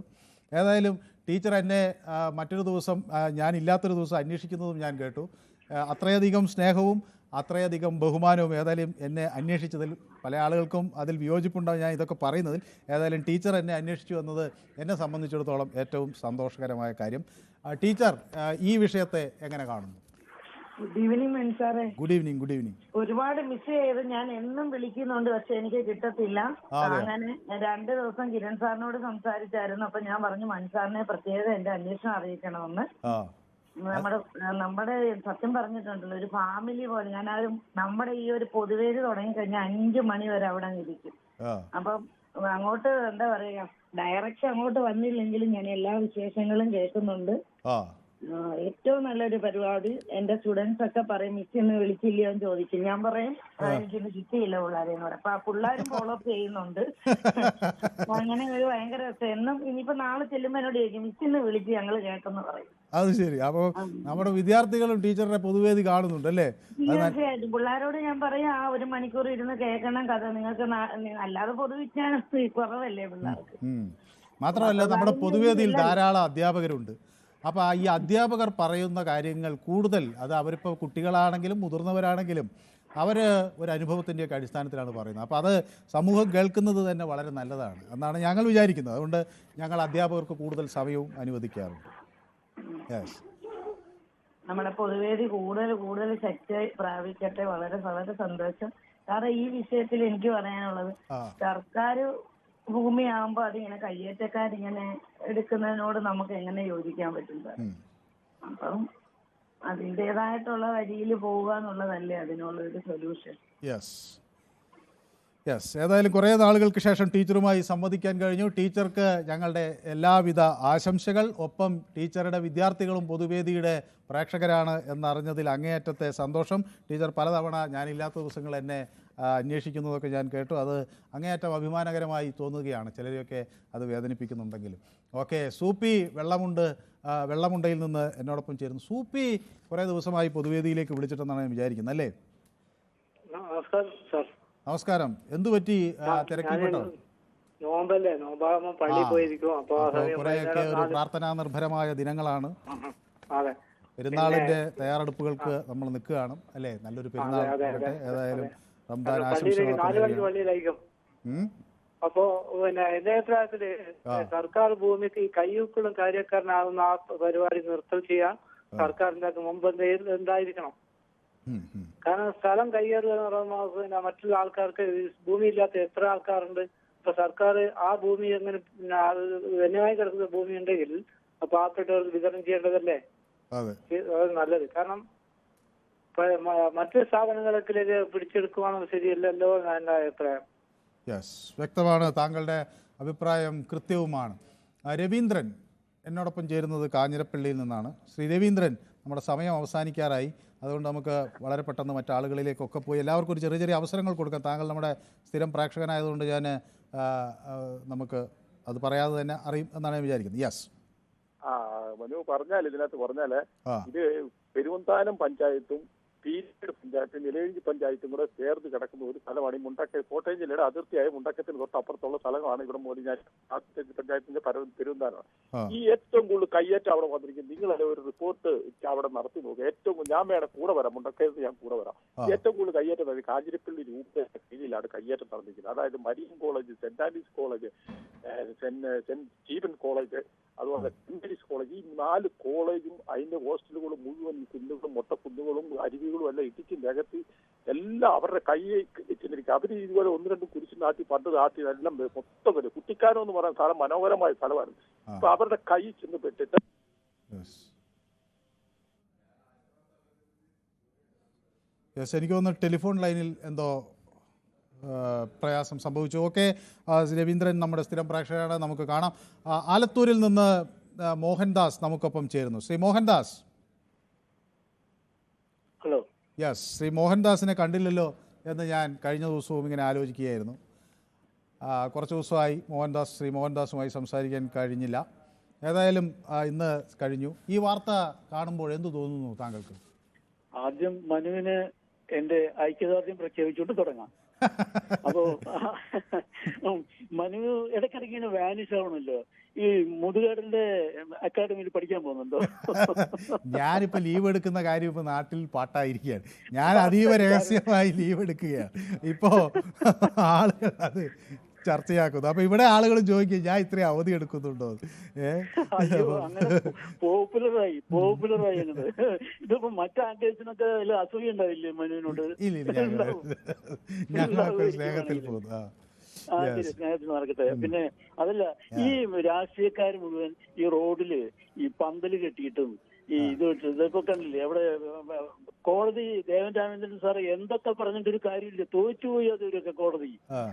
ഏതായാലും ടീച്ചർ എന്നെ മറ്റൊരു ദിവസം, ഞാനില്ലാത്തൊരു ദിവസം അന്വേഷിക്കുന്നതും ഞാൻ കേട്ടു. അത്രയധികം സ്നേഹവും അത്രയധികം ബഹുമാനവും ഏതായാലും എന്നെ അന്വേഷിച്ചതിൽ പല ആളുകൾക്കും അതിൽ വിയോജിപ്പുണ്ടാവും ഞാൻ ഇതൊക്കെ പറയുന്നതിൽ. ഏതായാലും ടീച്ചർ എന്നെ അന്വേഷിച്ചു വന്നത് എന്നെ സംബന്ധിച്ചിടത്തോളം ഏറ്റവും സന്തോഷകരമായ കാര്യം. ടീച്ചർ ഈ വിഷയത്തെ എങ്ങനെ കാണുന്നു? ഗുഡ് ഈവനിങ് മൻസാറേ. Good evening. Good evening. ഒരുപാട് മിസ് ചെയ്ത് ഞാൻ എന്നും വിളിക്കുന്നുണ്ട്, പക്ഷെ എനിക്ക് കിട്ടത്തില്ല. അങ്ങനെ 2 ദിവസം കിരൺ സാറിനോട് സംസാരിച്ചായിരുന്നു. അപ്പൊ ഞാൻ പറഞ്ഞു മൻസാറിനെ പ്രത്യേകം എന്റെ അന്വേഷണം അറിയിക്കണമെന്ന്. നമ്മുടെ സത്യം പറഞ്ഞിട്ടുണ്ടല്ലോ, ഒരു ഫാമിലി പോലെ. ഞാനൊരു നമ്മുടെ ഈ ഒരു പൊതുവേദി തുടങ്ങി കഴിഞ്ഞാൽ 5 മണി വരെ അവിടെ ഇരിക്കും. അപ്പം അങ്ങോട്ട് എന്താ പറയാ, ഡയറക്ഷൻ അങ്ങോട്ട് വന്നില്ലെങ്കിലും ഞാൻ എല്ലാ വിശേഷങ്ങളും കേൾക്കുന്നുണ്ട്. ഏറ്റവും നല്ലൊരു പരിപാടി. എന്റെ സ്റ്റുഡൻസ് ഒക്കെ പറയും മിസ് ഇന്ന് വിളിച്ചില്ലയോ എന്ന് ചോദിക്കും. ഞാൻ പറയും എനിക്കിന്ന് കിട്ടിയില്ല പിള്ളേരെന്ന് പറയും. അപ്പൊ ആ പിള്ളേരും ഫോളോ അപ്പ് ചെയ്യുന്നുണ്ട്. അങ്ങനെ ഒരു ഭയങ്കര രസം. എന്നും ഇനിയിപ്പോ നാളെ ചെല്ലുമ്പോ എന്നോട് ചോദിക്കും മിസ് ഇന്ന് വിളിച്ച് ഞങ്ങൾ കേട്ടെന്ന് പറയും. അത് ശരി. അപ്പൊ നമ്മുടെ വിദ്യാർത്ഥികളും ടീച്ചറുടെ പൊതുവേദി കാണുന്നുണ്ട് അല്ലേ? തീർച്ചയായിട്ടും പിള്ളേരോട് ഞാൻ പറയും ആ 1 മണിക്കൂർ ഇരുന്ന് കേൾക്കണം കഥ. നിങ്ങൾക്ക് അല്ലാതെ പൊതുവിജ്ഞാനം കുറവല്ലേ പിള്ളേർക്ക്. മാത്രമല്ല നമ്മുടെ പൊതുവേദിയിൽ ധാരാളം അധ്യാപകരുണ്ട്. അപ്പോൾ ഈ അധ്യാപകർ പറയുന്ന കാര്യങ്ങൾ കൂടുതൽ, അത് അവരിപ്പോൾ കുട്ടികളാണെങ്കിലും മുതിർന്നവരാണെങ്കിലും അവർ ഒരു അനുഭവത്തിൻ്റെയൊക്കെ അടിസ്ഥാനത്തിലാണ് പറയുന്നത്. അപ്പോൾ അത് സമൂഹം കേൾക്കുന്നത് തന്നെ വളരെ നല്ലതാണ് എന്നാണ് ഞങ്ങൾ വിചാരിക്കുന്നത്. അതുകൊണ്ട് ഞങ്ങൾ അധ്യാപകർക്ക് കൂടുതൽ സമയവും അനുവദിക്കാറുണ്ട്. നമ്മുടെ പൊതുവേദി കൂടുതൽ ശക്തിയായി പ്രാപിക്കട്ടെ. വളരെ വളരെ സന്തോഷം. കാരണം ഈ വിഷയത്തിൽ എനിക്ക് പറയാനുള്ളത്, സർക്കാർ ഭൂമിയാകുമ്പോൾ അതിങ്ങനെ കയ്യേറ്റക്കാരിങ്ങനെ എടുക്കുന്നതിനോട് നമുക്ക് എങ്ങനെ യോജിക്കാൻ പറ്റും സാർ? അപ്പം അതിൻ്റെതായിട്ടുള്ള വഴിയിൽ പോവുക എന്നുള്ളതല്ലേ അതിനുള്ളൊരു സൊല്യൂഷൻ. ഏതായാലും കുറേ നാളുകൾക്ക് ശേഷം ടീച്ചറുമായി സംവദിക്കാൻ കഴിഞ്ഞു. ടീച്ചർക്ക് ഞങ്ങളുടെ എല്ലാവിധ ആശംസകൾ. ഒപ്പം ടീച്ചറുടെ വിദ്യാർത്ഥികളും പൊതുവേദിയുടെ പ്രേക്ഷകരാണ് എന്നറിഞ്ഞതിൽ അങ്ങേയറ്റത്തെ സന്തോഷം. ടീച്ചർ പലതവണ ഞാനില്ലാത്ത ദിവസങ്ങൾ എന്നെ അന്വേഷിക്കുന്നതൊക്കെ ഞാൻ കേട്ടു. അത് അങ്ങേയറ്റം അഭിമാനകരമായി തോന്നുകയാണ്. ചിലരെയൊക്കെ അത് വേദനിപ്പിക്കുന്നുണ്ടെങ്കിലും. ഓക്കെ, സൂപ്പി വെള്ളമുണ്ടയിൽ നിന്ന് എന്നോടൊപ്പം ചേരുന്നു. സൂപ്പി കുറേ ദിവസമായി പൊതുവേദിയിലേക്ക് വിളിച്ചിട്ടെന്നാണ് ഞാൻ വിചാരിക്കുന്നത് അല്ലേ? നമസ്കാരം. എന്തു പറ്റി? തിരക്കിൽപ്പെട്ടോ? കുറേയൊക്കെ ഒരു പ്രാർത്ഥനാ നിർഭരമായ ദിനങ്ങളാണ്. പെരുന്നാളിന്റെ തയ്യാറെടുപ്പുകൾക്ക് നമ്മൾ നിൽക്കുകയാണ് അല്ലേ? നല്ലൊരു പെരുന്നാൾ. ഏതായാലും റംദാൻ ആശംസകളൊക്കെ. അപ്പോ പിന്നെ എന്റെ അഭിപ്രായത്തില് സർക്കാർ ഭൂമിക്ക് ഈ കയ്യൂക്കളും കാര്യക്കാരനാകുന്ന ആ പരിപാടി നിർത്തൽ ചെയ്യാൻ സർക്കാരിന്റെ മുമ്പ് എന്തായിരിക്കണം. കാരണം സ്ഥലം കയ്യേറുക എന്ന് പറയുമ്പോൾ പിന്നെ മറ്റുള്ള ആൾക്കാർക്ക് ഭൂമി ഇല്ലാത്ത എത്ര ആൾക്കാരുണ്ട്. ഇപ്പൊ സർക്കാർ ആ ഭൂമി എങ്ങനെ ധന്യമായി കിടക്കുന്ന ഭൂമി ഉണ്ടെങ്കിൽ പാവപ്പെട്ടവർക്ക് വിതരണം ചെയ്യേണ്ടതല്ലേ നല്ലത്. കാരണം മറ്റു സ്ഥാപനങ്ങളിലേക്ക് പിടിച്ചെടുക്കുവാനും ശരിയല്ലല്ലോ എന്റെ അഭിപ്രായം. വ്യക്തമാണ്. താങ്കളുടെ അഭിപ്രായം കൃത്യവുമാണ്. രവീന്ദ്രൻ എന്നോടൊപ്പം ചേരുന്നത് കാഞ്ഞിരപ്പള്ളിയിൽ നിന്നാണ്. ശ്രീ രവീന്ദ്രൻ, നമ്മുടെ സമയം അവസാനിക്കാറായി. അതുകൊണ്ട് നമുക്ക് വളരെ പെട്ടെന്ന് മറ്റാളുകളിലേക്കൊക്കെ പോയി എല്ലാവർക്കും ഒരു ചെറിയ അവസരങ്ങൾ കൊടുക്കാം. താങ്കൾ നമ്മുടെ സ്ഥിരം പ്രേക്ഷകനായതുകൊണ്ട് ഞാൻ നമുക്ക് അത് പറയാതെ തന്നെ അറിയും എന്നാണ് ഞാൻ വിചാരിക്കുന്നത്. മനു ഇതിനകത്ത് പറഞ്ഞാല് ഇത് പെരുവന്താനം പഞ്ചായത്തും പീരീഡ് പഞ്ചായത്തും നിലയിഞ്ചി പഞ്ചായത്തും കൂടെ ചേർന്ന് കിടക്കുന്ന ഒരു സ്ഥലമാണ് ഈ മുണ്ടക്കയം. കോട്ടയം ജില്ലയുടെ അതിർത്തിയായ മുണ്ടക്കത്തിന് തൊട്ടപ്പുറത്തുള്ള സ്ഥലമാണ് ഇവിടെ ഞാൻ പഞ്ചായത്തിന്റെ പെരുവന്താനമാണ്. ഈ ഏറ്റവും കൂടുതൽ കയ്യേറ്റം അവിടെ വന്നിരിക്കുന്നത്. നിങ്ങളെ ഒരു റിപ്പോർട്ട് അവിടെ നടത്തി നോക്കുക. ഏറ്റവും ഞാൻ വേണം കൂടെ വരാം, മുണ്ടക്കയത്ത് ഞാൻ കൂടെ വരാം. ഏറ്റവും കൂടുതൽ കയ്യേറ്റം നടത്തി കാഞ്ഞിരപ്പള്ളി രൂപയുടെ കീഴിലാണ് കയ്യേറ്റം നടന്നിരിക്കുന്നത്. അതായത് Marian college, saint Andreas college, saint Stephen college, അതുപോലെ സെന്റ് മേരീസ് കോളേജ്, ഈ 4 കോളേജും അതിന്റെ ഹോസ്റ്റലുകളും മുഴുവൻ കുന്നുകളും മൊട്ടക്കുന്നുകളും അരുവികളും എല്ലാം ഇടിച്ച് നികത്തി എല്ലാം അവരുടെ കൈയെ ചെന്നിരിക്കും. അവർ ഇതുപോലെ 1-2 കുരിശ് നാട്ടി പണ്ട് നാട്ടി എല്ലാം മൊത്തം വരും. കുട്ടിക്കാനം എന്ന് പറയുന്ന സ്ഥലം മനോഹരമായ സ്ഥലമാണ്. അപ്പൊ അവരുടെ കൈ ചെന്ന് പെട്ടിട്ട് എനിക്ക് തോന്നുന്നു ടെലിഫോൺ ലൈനിൽ എന്തോ പ്രയാസം സംഭവിച്ചു. ഓക്കെ, രവീന്ദ്രൻ നമ്മുടെ സ്ഥിരം പ്രേക്ഷകരാണ്. നമുക്ക് കാണാം. ആലത്തൂരിൽ നിന്ന് മോഹൻദാസ് നമുക്കൊപ്പം ചേരുന്നു. ശ്രീ മോഹൻദാസ്. ഹലോ. ശ്രീ മോഹൻദാസിനെ കണ്ടില്ലല്ലോ എന്ന് ഞാൻ കഴിഞ്ഞ ദിവസവും ഇങ്ങനെ ആലോചിക്കുകയായിരുന്നു. കുറച്ച് ദിവസമായി ശ്രീ മോഹൻദാസുമായി സംസാരിക്കാൻ കഴിഞ്ഞില്ല. ഏതായാലും ഇന്ന് കഴിഞ്ഞു. ഈ വാർത്ത കാണുമ്പോൾ എന്തു തോന്നുന്നു താങ്കൾക്ക്? ആദ്യം മനുവിന് എന്റെ ഐക്യദാർഢ്യം പ്രഖ്യാപിച്ചുകൊണ്ട് തുടങ്ങാം. അപ്പോ മനു ഇടയ്ക്കിടയ്ക്ക് ഇങ്ങനെ വാനിഷ് ആവണല്ലോ. ഈ മുതുകാടിന്റെ അക്കാഡമിയിൽ പഠിക്കാൻ പോകുന്നുണ്ടോ? ഞാനിപ്പോ ലീവ് എടുക്കുന്ന കാര്യം ഇപ്പൊ നാട്ടിൽ പാട്ടായിരിക്കുകയാണ്. ഞാൻ അതീവ രഹസ്യമായി ലീവ് എടുക്കുകയാണ്. ഇപ്പോ ആളുകൾ അത് ചർച്ചയാക്കുന്നു. അപ്പൊ ഇവിടെ ആളുകൾ ചോദിക്കും ഞാൻ ഇത്രയും അവധി എടുക്കുന്നുണ്ടോ? പോപ്പുലറായി ഇതിപ്പോ മറ്റു ആക്ടേഴ്സിനൊക്കെ അസൂയ ഉണ്ടാവില്ലേ മനുവിനോട്? സ്നേഹത്തിൽ പോകുന്നു. സ്നേഹത്തിൽ നടക്കട്ടെ. പിന്നെ അതല്ല, ഈ രാഷ്ട്രീയക്കാർ മുഴുവൻ ഈ റോഡില് ഈ പന്തല് കെട്ടിയിട്ടും ഈ ഇതിപ്പോ കണ്ടില്ലേ അവിടെ കോടതി ദേവൻ രാമചന്ദ്രൻ സാറ് എന്തൊക്കെ പറഞ്ഞിട്ടൊരു കാര്യമില്ല, തോറ്റുപോയി അതൊക്കെ കോടതി.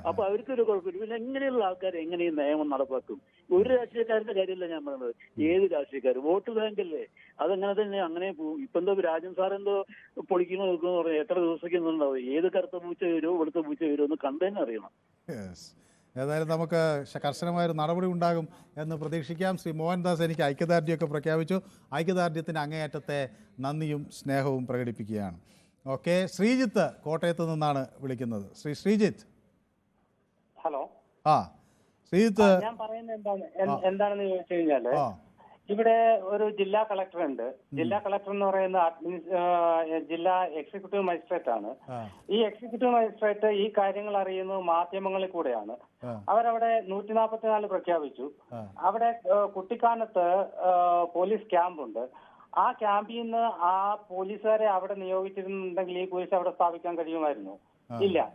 അപ്പൊ അവർക്കൊരു കുഴപ്പമില്ല. പിന്നെ എങ്ങനെയുള്ള ആൾക്കാർ എങ്ങനെ ഈ നിയമം നടപ്പാക്കും? ഒരു രാഷ്ട്രീയക്കാരുടെ കാര്യമല്ല ഞാൻ പറഞ്ഞത്, ഏത് രാഷ്ട്രീയക്കാർ വോട്ട് ബാങ്കല്ലേ, അതങ്ങനെ തന്നെ അങ്ങനെ പോകും. ഇപ്പൊ എന്തോ രാജൻ സാർ എന്തോ പൊളിക്കണോ നോക്കുന്നു പറയാം, എത്ര ദിവസത്തേക്കുണ്ടാവും, ഏത് കറുത്ത പൂച്ച വരുമോ വെളുത്ത പൂച്ച വരുമോ എന്ന് കണ്ടുതന്നെ അറിയണം. ഏതായാലും നമുക്ക് കർശനമായൊരു നടപടി ഉണ്ടാകും എന്ന് പ്രതീക്ഷിക്കാം. ശ്രീ മോഹൻദാസ് എനിക്ക് ഐക്യദാർഢ്യമൊക്കെ പ്രഖ്യാപിച്ചു. ഐക്യദാർഢ്യത്തിന് അങ്ങേയറ്റത്തെ നന്ദിയും സ്നേഹവും പ്രകടിപ്പിക്കുകയാണ്. ഓക്കെ, ശ്രീജിത്ത് കോട്ടയത്ത് നിന്നാണ് വിളിക്കുന്നത്. ശ്രീജിത്ത്. ഹലോ. ശ്രീജിത്ത്, ഞാൻ പറയുന്നത് എന്താണെന്ന് ചോദിച്ചു കഴിഞ്ഞാല്, ഇവിടെ ഒരു ജില്ലാ കളക്ടർ ഉണ്ട്. ജില്ലാ കളക്ടർ എന്ന് പറയുന്ന ജില്ലാ എക്സിക്യൂട്ടീവ് മജിസ്ട്രേറ്റ് ആണ്. ഈ എക്സിക്യൂട്ടീവ് മജിസ്ട്രേറ്റ് ഈ കാര്യങ്ങൾ അറിയുന്നത് മാധ്യമങ്ങളിൽ കൂടെയാണ്. അവരവിടെ 144 പ്രഖ്യാപിച്ചു. അവിടെ കുട്ടിക്കാനത്ത് പോലീസ് ക്യാമ്പുണ്ട്. ആ ക്യാമ്പിൽ നിന്ന് ആ പോലീസുകാരെ അവിടെ നിയോഗിച്ചിരുന്നുണ്ടെങ്കിൽ ഈ പോലീസ് അവിടെ സ്ഥാപിക്കാൻ കഴിയുമായിരുന്നു? ഇല്ല.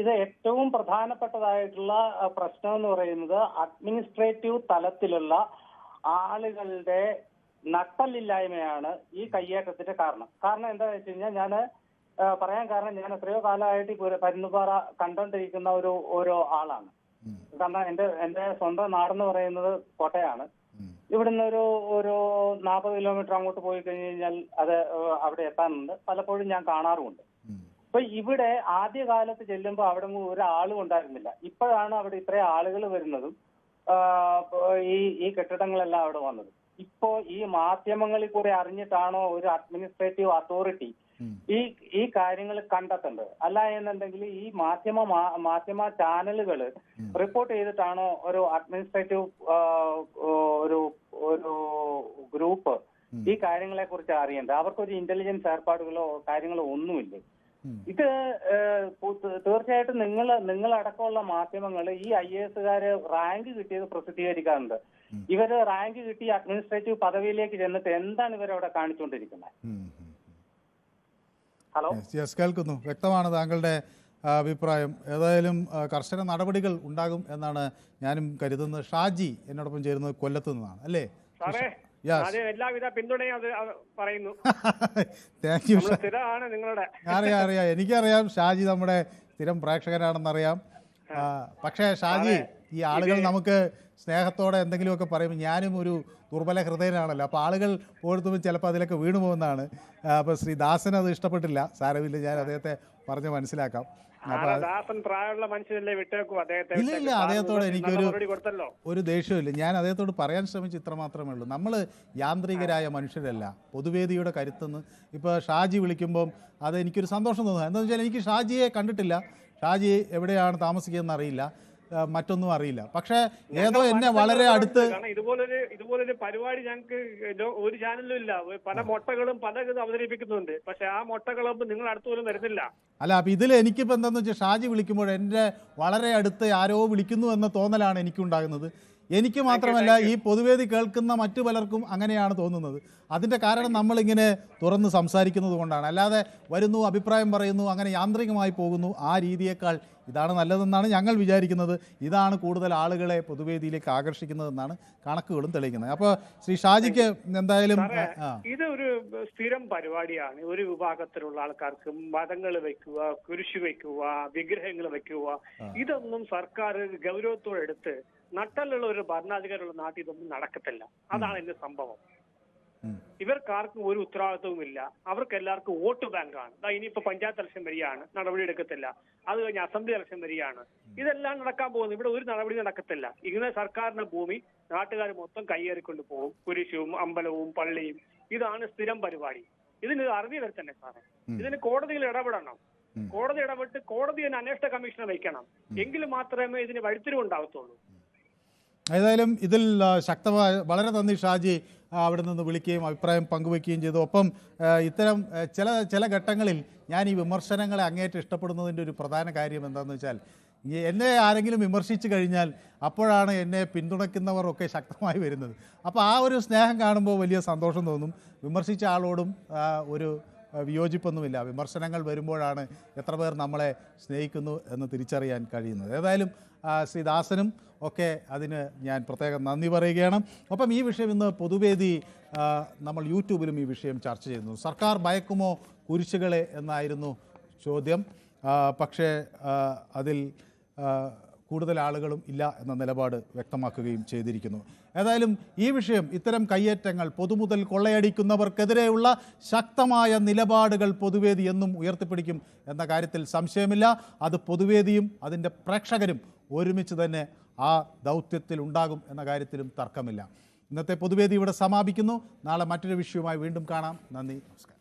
ഇത് ഏറ്റവും പ്രധാനപ്പെട്ടതായിട്ടുള്ള പ്രശ്നം എന്ന് പറയുന്നത് അഡ്മിനിസ്ട്രേറ്റീവ് തലത്തിലുള്ള ആളുകളുടെ നട്ടലില്ലായ്മയാണ് ഈ കയ്യേറ്റത്തിന്റെ കാരണം. കാരണം എന്താണെന്ന് വെച്ച് കഴിഞ്ഞാൽ ഞാൻ പറയാൻ കാരണം, ഞാൻ എത്രയോ കാലമായിട്ട് പരുന്തുപാറ കണ്ടോണ്ടിരിക്കുന്ന ഒരു ആളാണ്. കാരണം എന്റെ സ്വന്തം നാടെന്ന് പറയുന്നത് കോട്ടയാണ്. ഇവിടുന്ന് ഒരു 40 കിലോമീറ്റർ അങ്ങോട്ട് പോയി കഴിഞ്ഞു കഴിഞ്ഞാൽ അത് അവിടെ എത്താനുണ്ട്. പലപ്പോഴും ഞാൻ കാണാറുമുണ്ട്. അപ്പൊ ഇവിടെ ആദ്യകാലത്ത് ചെല്ലുമ്പോൾ അവിടെ ഒരാളും ഉണ്ടായിരുന്നില്ല. ഇപ്പോഴാണ് അവിടെ ഇത്രയും ആളുകൾ വരുന്നതും ഈ കെട്ടിടങ്ങളെല്ലാം അവിടെ വന്നത്. ഇപ്പോ ഈ മാധ്യമങ്ങളിൽ കൂടെ അറിഞ്ഞിട്ടാണോ ഒരു അഡ്മിനിസ്ട്രേറ്റീവ് അതോറിറ്റി ഈ കാര്യങ്ങൾ കണ്ടെത്തേണ്ടത്? അല്ല എന്നുണ്ടെങ്കിൽ ഈ മാധ്യമ ചാനലുകൾ റിപ്പോർട്ട് ചെയ്തിട്ടാണോ ഒരു അഡ്മിനിസ്ട്രേറ്റീവ് ഒരു ഗ്രൂപ്പ് ഈ കാര്യങ്ങളെ കുറിച്ച് അറിയേണ്ടത്? അവർക്കൊരു ഇന്റലിജൻസ് ഏർപ്പാടുകളോ കാര്യങ്ങളോ ഒന്നുമില്ല. ഇത് തീർച്ചയായിട്ടും നിങ്ങളടക്കമുള്ള മാധ്യമങ്ങൾ ഈ IAS-കാര് റാങ്ക് കിട്ടിയത് പ്രസിദ്ധീകരിക്കാറുണ്ട്. ഇവര് റാങ്ക് കിട്ടി അഡ്മിനിസ്ട്രേറ്റീവ് പദവിയിലേക്ക് ചെന്നിട്ട് എന്താണ് ഇവരവിടെ കാണിച്ചുകൊണ്ടിരിക്കുന്നത്? ഹലോ. കേൾക്കുന്നു, വ്യക്തമാണ് താങ്കളുടെ അഭിപ്രായം. ഏതായാലും കർശന നടപടികൾ ഉണ്ടാകും എന്നാണ് ഞാനും കരുതുന്നത്. ഷാജി എന്നോടൊപ്പം ചേരുന്നത് കൊല്ലത്ത് നിന്നാണ്, അല്ലേ? എല്ലാവിധ പിന്തുണയും പറയുന്നു. Thank you. നിങ്ങളുടെ അറിയാം, എനിക്കറിയാം ഷാജി നമ്മുടെ സ്ഥിരം പ്രേക്ഷകനാണെന്നറിയാം. പക്ഷേ ഷാജി, ഈ ആളുകൾ നമുക്ക് സ്നേഹത്തോടെ എന്തെങ്കിലുമൊക്കെ പറയുമ്പോൾ ഞാനും ഒരു ദുർബല ഹൃദയനാണല്ലോ. അപ്പോൾ ആളുകൾ പോഴ്ത്തുമ്പോൾ ചിലപ്പോൾ അതിലൊക്കെ വീണു പോകുന്നതാണ്. അപ്പോൾ ശ്രീ ദാസന് അത് ഇഷ്ടപ്പെട്ടില്ല. സാരമില്ല, ഞാൻ അദ്ദേഹത്തെ പറഞ്ഞ് മനസ്സിലാക്കാം. ഇല്ല, അദ്ദേഹത്തോട് എനിക്കൊരു ദേഷ്യമില്ല. ഞാൻ അദ്ദേഹത്തോട് പറയാൻ ശ്രമിച്ച് ഇത്ര മാത്രമേ ഉള്ളൂ. നമ്മൾ യാന്ത്രികരായ മനുഷ്യരല്ല. പൊതുവേദിയുടെ കരുത്തുനിന്ന് ഇപ്പോൾ ഷാജി വിളിക്കുമ്പം അത് എനിക്കൊരു സന്തോഷം തോന്നുന്നു. എന്താണെന്ന് വെച്ചാൽ എനിക്ക് ഷാജിയെ കണ്ടിട്ടില്ല, ഷാജി എവിടെയാണ് താമസിക്കുന്നതെന്ന് അറിയില്ല, മറ്റൊന്നും അറിയില്ല. പക്ഷേ ഏതോ എന്നെ വളരെ അടുത്ത് ഇതുപോലൊരു പരിപാടി ഞങ്ങൾക്ക് ഒരു ചാനലിലും ഇല്ല. പല മൊട്ടകളും പല അവതരിപ്പിക്കുന്നുണ്ട്. പക്ഷെ ആ മൊട്ടകളൊന്നും നിങ്ങൾ അടുത്ത് പോലും വരുന്നില്ല. അല്ല, അപ്പം ഇതിൽ എനിക്കിപ്പോൾ എന്താണെന്ന് വെച്ചാൽ ഷാജി വിളിക്കുമ്പോൾ എൻ്റെ വളരെ അടുത്ത് ആരോ വിളിക്കുന്നു എന്ന തോന്നലാണ് എനിക്കുണ്ടാകുന്നത്. എനിക്ക് മാത്രമല്ല, ഈ പൊതുവേദി കേൾക്കുന്ന മറ്റു പലർക്കും അങ്ങനെയാണ് തോന്നുന്നത്. അതിൻ്റെ കാരണം നമ്മളിങ്ങനെ തുറന്ന് സംസാരിക്കുന്നത് കൊണ്ടാണ്. അല്ലാതെ വരുന്നു, അഭിപ്രായം പറയുന്നു, അങ്ങനെ യാന്ത്രികമായി പോകുന്നു. ആ രീതിയേക്കാൾ ഇതാണ് നല്ലതെന്നാണ് ഞങ്ങൾ വിചാരിക്കുന്നത്. ഇതാണ് കൂടുതൽ ആളുകളെ പൊതുവേദിയിലേക്ക് ആകർഷിക്കുന്നതെന്നാണ് കണക്കുകളും തെളിയിക്കുന്നത്. അപ്പോൾ ശ്രീ ഷാജിക്ക് എന്തായാലും ഇത് ഒരു സ്ഥിരം പരിപാടിയാണ്. ഒരു വിഭാഗത്തിലുള്ള ആൾക്കാർക്ക് മതങ്ങൾ വെക്കുക, കുരിശ് വെക്കുക, വിഗ്രഹങ്ങൾ വെക്കുക, ഇതൊന്നും സർക്കാർ ഗൗരവത്തോടെ എടുത്ത് നട്ടലുള്ള ഒരു ഭരണാധികാരിയുള്ള നാട്ടിൽ ഇതൊന്നും നടക്കത്തില്ല. അതാണ് എന്റെ സംഭവം. ഇവർക്കാർക്കും ഒരു ഉത്തരവാദിത്വവുമില്ല. അവർക്ക് എല്ലാവർക്കും വോട്ട് ബാങ്കാണ്. ഇനിയിപ്പോ പഞ്ചായത്ത് ഇലക്ഷൻ വരികയാണ്, നടപടി എടുക്കത്തില്ല. അത് കഴിഞ്ഞ് അസംബ്ലി ഇലക്ഷൻ വരികയാണ്. ഇതെല്ലാം നടക്കാൻ പോകുന്നു. ഇവിടെ ഒരു നടപടി നടക്കത്തില്ല. ഇങ്ങനെ സർക്കാരിന്റെ ഭൂമി നാട്ടുകാർ മൊത്തം കയ്യേറിക്കൊണ്ട് പോകും. കുരിശും അമ്പലവും പള്ളിയും. ഇതാണ് സ്ഥിരം പരിപാടി. ഇതിന് അറുതി വരുത്തന്നെ സാറേ. ഇതിന് കോടതിയിൽ ഇടപെടണം. കോടതി ഇടപെട്ട് കോടതി തന്നെ അന്വേഷണ കമ്മീഷനെ വയ്ക്കണം. എങ്കിൽ മാത്രമേ ഇതിന് വഴിത്തിരിവുണ്ടാവത്തുള്ളൂ. ഏതായാലും ഇതിൽ ശക്തമായ വളരെ നന്ദി ഷാജി അവിടെ നിന്ന് വിളിക്കുകയും അഭിപ്രായം പങ്കുവയ്ക്കുകയും ചെയ്തു. ഒപ്പം ഇത്തരം ചില ഘട്ടങ്ങളിൽ ഞാൻ ഈ വിമർശനങ്ങളെ അങ്ങേയറ്റം ഇഷ്ടപ്പെടുന്നതിൻ്റെ ഒരു പ്രധാന കാര്യം എന്താണെന്ന് വെച്ചാൽ, എന്നെ ആരെങ്കിലും വിമർശിച്ചു കഴിഞ്ഞാൽ അപ്പോഴാണ് എന്നെ പിന്തുണയ്ക്കുന്നവർ ഒക്കെ ശക്തമായി വരുന്നത്. അപ്പോൾ ആ ഒരു സ്നേഹം കാണുമ്പോൾ വലിയ സന്തോഷം തോന്നും. വിമർശിച്ച ആളോടും ഒരു വിയോജിപ്പൊന്നുമില്ല. വിമർശനങ്ങൾ വരുമ്പോഴാണ് എത്ര പേർ നമ്മളെ സ്നേഹിക്കുന്നു എന്ന് തിരിച്ചറിയാൻ കഴിയുന്നത്. ഏതായാലും ശ്രീ ദാസനും ഒക്കെ അതിന് ഞാൻ പ്രത്യേകം നന്ദി പറയുകയാണ്. ഒപ്പം ഈ വിഷയം ഇന്ന് പൊതുവേദി നമ്മൾ യൂട്യൂബിലും ഈ വിഷയം ചർച്ച ചെയ്യുന്നു. സർക്കാർ ഭയക്കുമോ കുരിശുകളെ എന്നായിരുന്നു ചോദ്യം. പക്ഷേ അതിൽ കൂടുതൽ ആളുകളും ഇല്ല എന്ന നിലപാട് വ്യക്തമാക്കുകയും ചെയ്തിരിക്കുന്നു. ഏതായാലും ഈ വിഷയം, ഇത്തരം കയ്യേറ്റങ്ങൾ, പൊതുമുതൽ കൊള്ളയടിക്കുന്നവർക്കെതിരെയുള്ള ശക്തമായ നിലപാടുകൾ പൊതുവേദി എന്നും ഉയർത്തിപ്പിടിക്കും എന്ന കാര്യത്തിൽ സംശയമില്ല. അത് പൊതുവേദിയും അതിൻ്റെ പ്രേക്ഷകരും ഒരുമിച്ച് തന്നെ ആ ദൗത്യത്തിൽ ഉണ്ടാകും എന്ന കാര്യത്തിലും തർക്കമില്ല. ഇന്നത്തെ പൊതുവേദി ഇവിടെ സമാപിക്കുന്നു. നാളെ മറ്റൊരു വിഷയവുമായി വീണ്ടും കാണാം. നന്ദി, നമസ്കാരം.